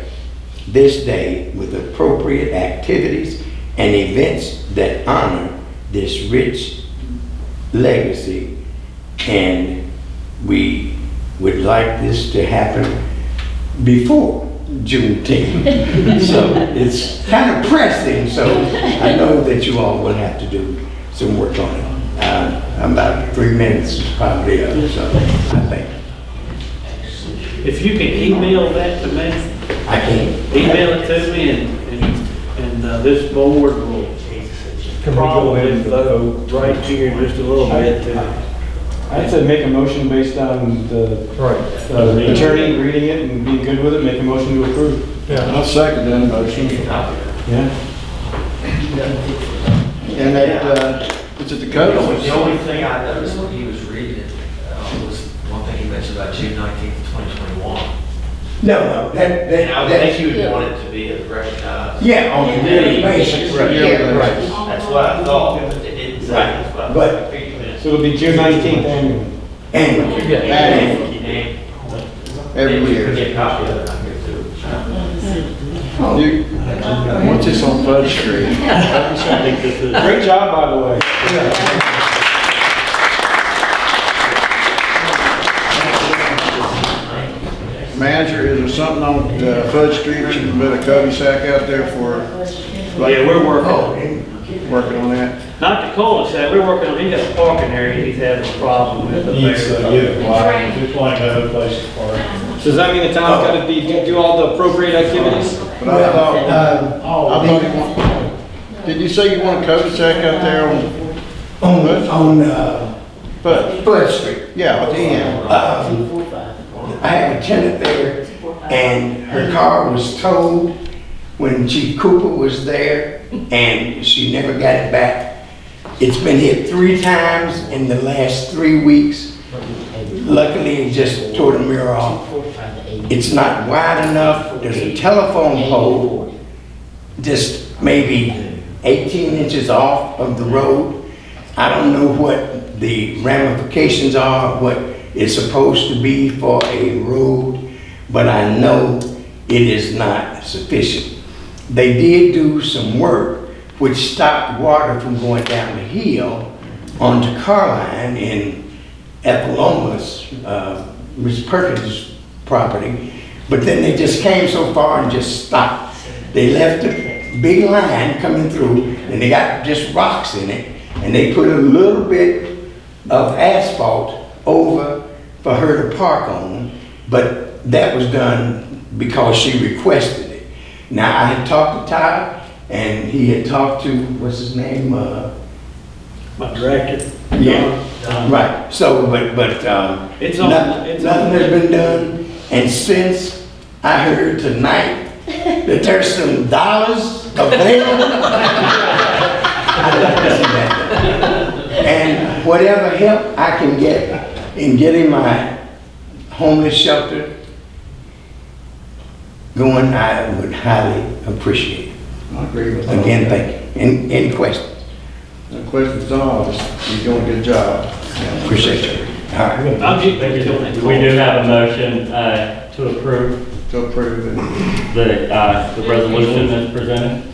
[SPEAKER 16] this day with appropriate activities and events that honor this rich legacy. And we would like this to happen before Juneteenth. So it's kind of pressing, so I know that you all will have to do some work on it. About 3 minutes is probably up, so I think.
[SPEAKER 3] If you can email that to me,
[SPEAKER 16] I can.
[SPEAKER 3] email it to me, and this board will probably vote right here in just a little bit to.
[SPEAKER 6] I'd say make a motion based on the attorney reading it and being good with it, make a motion to approve.
[SPEAKER 10] I'll second that motion.
[SPEAKER 6] Yeah.
[SPEAKER 10] And that, is it the code?
[SPEAKER 8] The only thing I noticed when he was reading it was one thing he mentioned about June 19th, 2021.
[SPEAKER 16] No,
[SPEAKER 8] And I would think you would want it to be recognized.
[SPEAKER 16] Yeah, on a yearly basis.
[SPEAKER 8] Right. That's what I thought, but they didn't say that's what I
[SPEAKER 16] But-
[SPEAKER 6] So it'll be June 19th annually.
[SPEAKER 16] Annually.
[SPEAKER 8] Yeah.
[SPEAKER 10] every year.
[SPEAKER 8] Get a copy of it, I can give it to her.
[SPEAKER 10] What's this on Fudge Street?
[SPEAKER 1] I think this is.
[SPEAKER 6] Great job, by the way.
[SPEAKER 10] Manager, is there something on Fudge Street, you can put a cul-de-sac out there for,
[SPEAKER 3] Yeah, we're working on
[SPEAKER 10] that?
[SPEAKER 3] not the cul-de-sac, we're working on, he got a parking area he's having a problem with. up
[SPEAKER 15] Needs to
[SPEAKER 3] there.
[SPEAKER 15] get it wide, just like other places for it.
[SPEAKER 6] So does that mean the town's gotta do all the appropriate activities?
[SPEAKER 10] But I thought you want, did you say you want a cul-de-sac out there on Fudge?
[SPEAKER 16] Fudge Street.
[SPEAKER 10] Yeah, at the end.
[SPEAKER 16] I have a tenant there, and her car was towed when Chief Cooper was there, and she never got it back. It's been hit 3 times in the last 3 weeks. Luckily, it just tore the mirror off. It's not wide enough. There's a telephone pole just maybe 18 inches off of the road. I don't know what the ramifications are, what it's supposed to be for a road, but I know it is not sufficient. They did do some work which stopped water from going down the hill onto Carline at Paloma's, Ms. Perkins' property, but then they just came so far and just stopped. They left a big line coming through, and they got just rocks in it, and they put a little bit of asphalt over for her to park on, but that was done because she requested it. Now, I had talked to Todd, and he had talked to, what's his name?
[SPEAKER 3] My director.
[SPEAKER 16] Yeah, right. So, but
[SPEAKER 3] It's on-
[SPEAKER 16] nothing
[SPEAKER 3] it's
[SPEAKER 16] nothing
[SPEAKER 3] on-
[SPEAKER 16] has been done, and since I heard tonight that there's some dollars available, I'd like to see that. And whatever help I can get in getting my homeless shelter going, I would highly appreciate it.
[SPEAKER 10] I agree with that.
[SPEAKER 16] Again, thank you. Any questions?
[SPEAKER 10] No questions at all, you're doing a good job.
[SPEAKER 16] Appreciate you. All right.
[SPEAKER 3] I'm just doing that.
[SPEAKER 1] We do have a motion to approve
[SPEAKER 10] To approve it.
[SPEAKER 1] the resolution that's presented.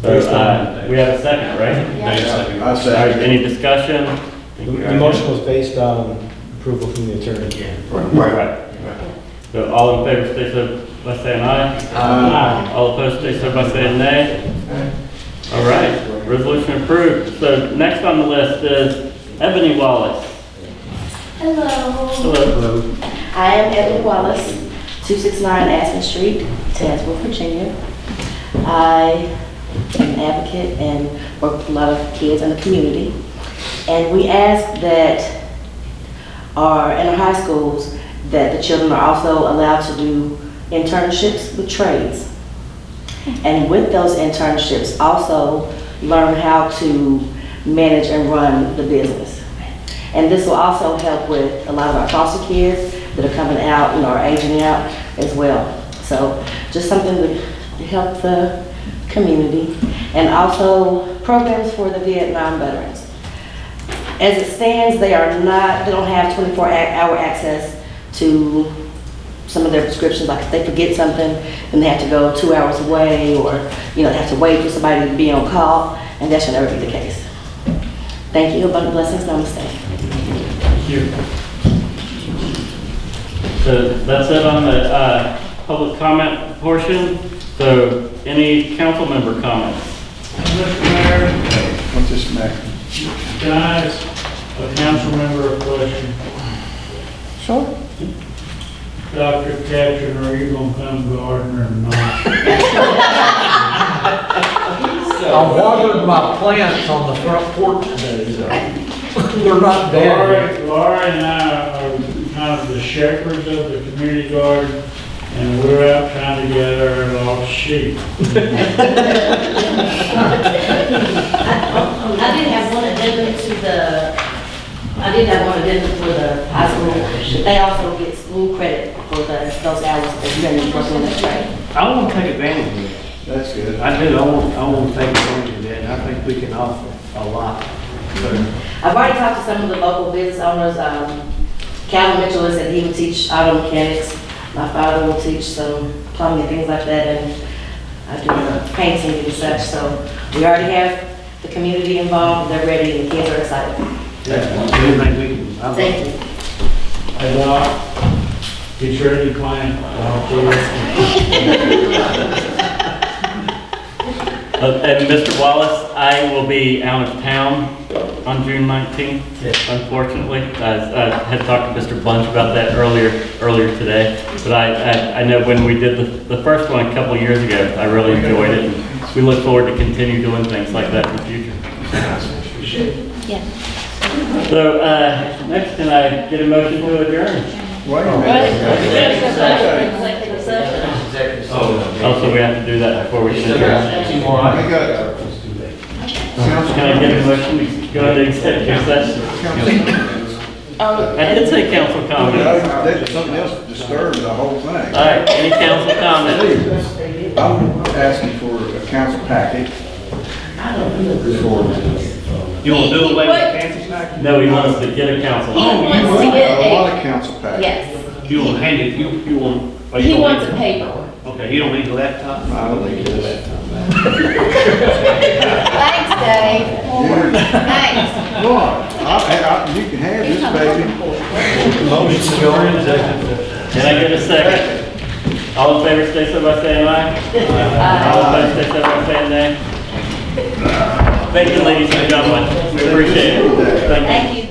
[SPEAKER 1] So, we have a second, right?
[SPEAKER 10] I
[SPEAKER 1] All right,
[SPEAKER 10] second.
[SPEAKER 1] any discussion?
[SPEAKER 6] The motion was based on approval from the attorney.
[SPEAKER 1] Right. So all in favor, stay so by saying aye.
[SPEAKER 10] Aye.
[SPEAKER 1] All opposed, stay so by saying nay. All right, resolution approved. So next on the list is Ebony Wallace.
[SPEAKER 7] Hello.
[SPEAKER 1] Hello.
[SPEAKER 7] I am Ebony Wallace, 269 Aspen Street, Tazewell, Virginia. I am an advocate and work with a lot of kids in the community. And we ask that in our high schools, that the children are also allowed to do internships with trades. And with those internships, also learn how to manage and run the business. And this will also help with a lot of our foster kids that are coming out and are aging out as well. So just something to help the community. And also programs for the Vietnam veterans. As it stands, they don't have 24-hour access to some of their prescriptions. Like if they forget something, then they have to go 2 hours away, or they have to wait for somebody to be on call, and that should never be the case. Thank you, abundant blessings, namaste.
[SPEAKER 1] Thank you. So that's it on the public comment portion. So any council member comments?
[SPEAKER 15] Mr. Mayor,
[SPEAKER 10] What's this matter?
[SPEAKER 15] can I ask a council member a question?
[SPEAKER 7] Sure.
[SPEAKER 15] Dr. Catcher, are you gonna come garden or not?
[SPEAKER 9] I watered my plants on the front porch today, so they're not dead.
[SPEAKER 15] Laura and I are kind of the shepherds of the community garden, and we're out trying to get our lost sheep.
[SPEAKER 7] I did have one addendum for the high school. They also get school credit for those hours that they spend working in the trade.
[SPEAKER 3] I want to take advantage of it.
[SPEAKER 10] That's good.
[SPEAKER 3] I do, I want to take advantage of that, and I think we can offer a lot.
[SPEAKER 7] I've already talked to some of the local business owners. Calvin Mitchell has said he would teach auto mechanics My father will teach some plumbing and things like that, and I do painting and such, so we already have the community involved, they're ready, and the kids are excited.
[SPEAKER 3] Anything we can.
[SPEAKER 7] Thank you.
[SPEAKER 3] Hey, Doc, get ready to claim.
[SPEAKER 1] And Mr. Wallace, I will be out of town on June 19th, unfortunately. I had talked to Mr. Bunch about that earlier today. But I know when we did the first one a couple of years ago, I really enjoyed it. And we look forward to continue doing things like that in the future.
[SPEAKER 13] Yeah.
[SPEAKER 1] So next, can I get a motion to adjourn?
[SPEAKER 10] Wait a minute.
[SPEAKER 7] Executive session.
[SPEAKER 1] Also, we have to do that before we can adjourn.
[SPEAKER 10] We got,
[SPEAKER 1] Can I get a motion to go into executive session? I did say council comments.
[SPEAKER 10] something else disturbed the whole thing.
[SPEAKER 1] All right, any council comments?
[SPEAKER 10] I'm asking for a council packet.
[SPEAKER 3] You want to do away with the campus pack?
[SPEAKER 1] No, he wants to get a council.
[SPEAKER 7] He wants to get
[SPEAKER 10] A lot of council packets.
[SPEAKER 7] Yes,
[SPEAKER 3] You want to hand it, you want. oh, you
[SPEAKER 7] he
[SPEAKER 3] don't
[SPEAKER 7] wants
[SPEAKER 3] need-
[SPEAKER 7] a paper.
[SPEAKER 3] Okay, you don't need a laptop?
[SPEAKER 10] I don't think it is.
[SPEAKER 12] Thanks, Dave. Thanks.
[SPEAKER 10] What? You can have this, baby.
[SPEAKER 1] Can I get a second? All in favor, stay so by saying aye. All opposed, stay so by saying nay. Thank you, ladies and gentlemen. We appreciate it. Thank you.
[SPEAKER 7] Thank you.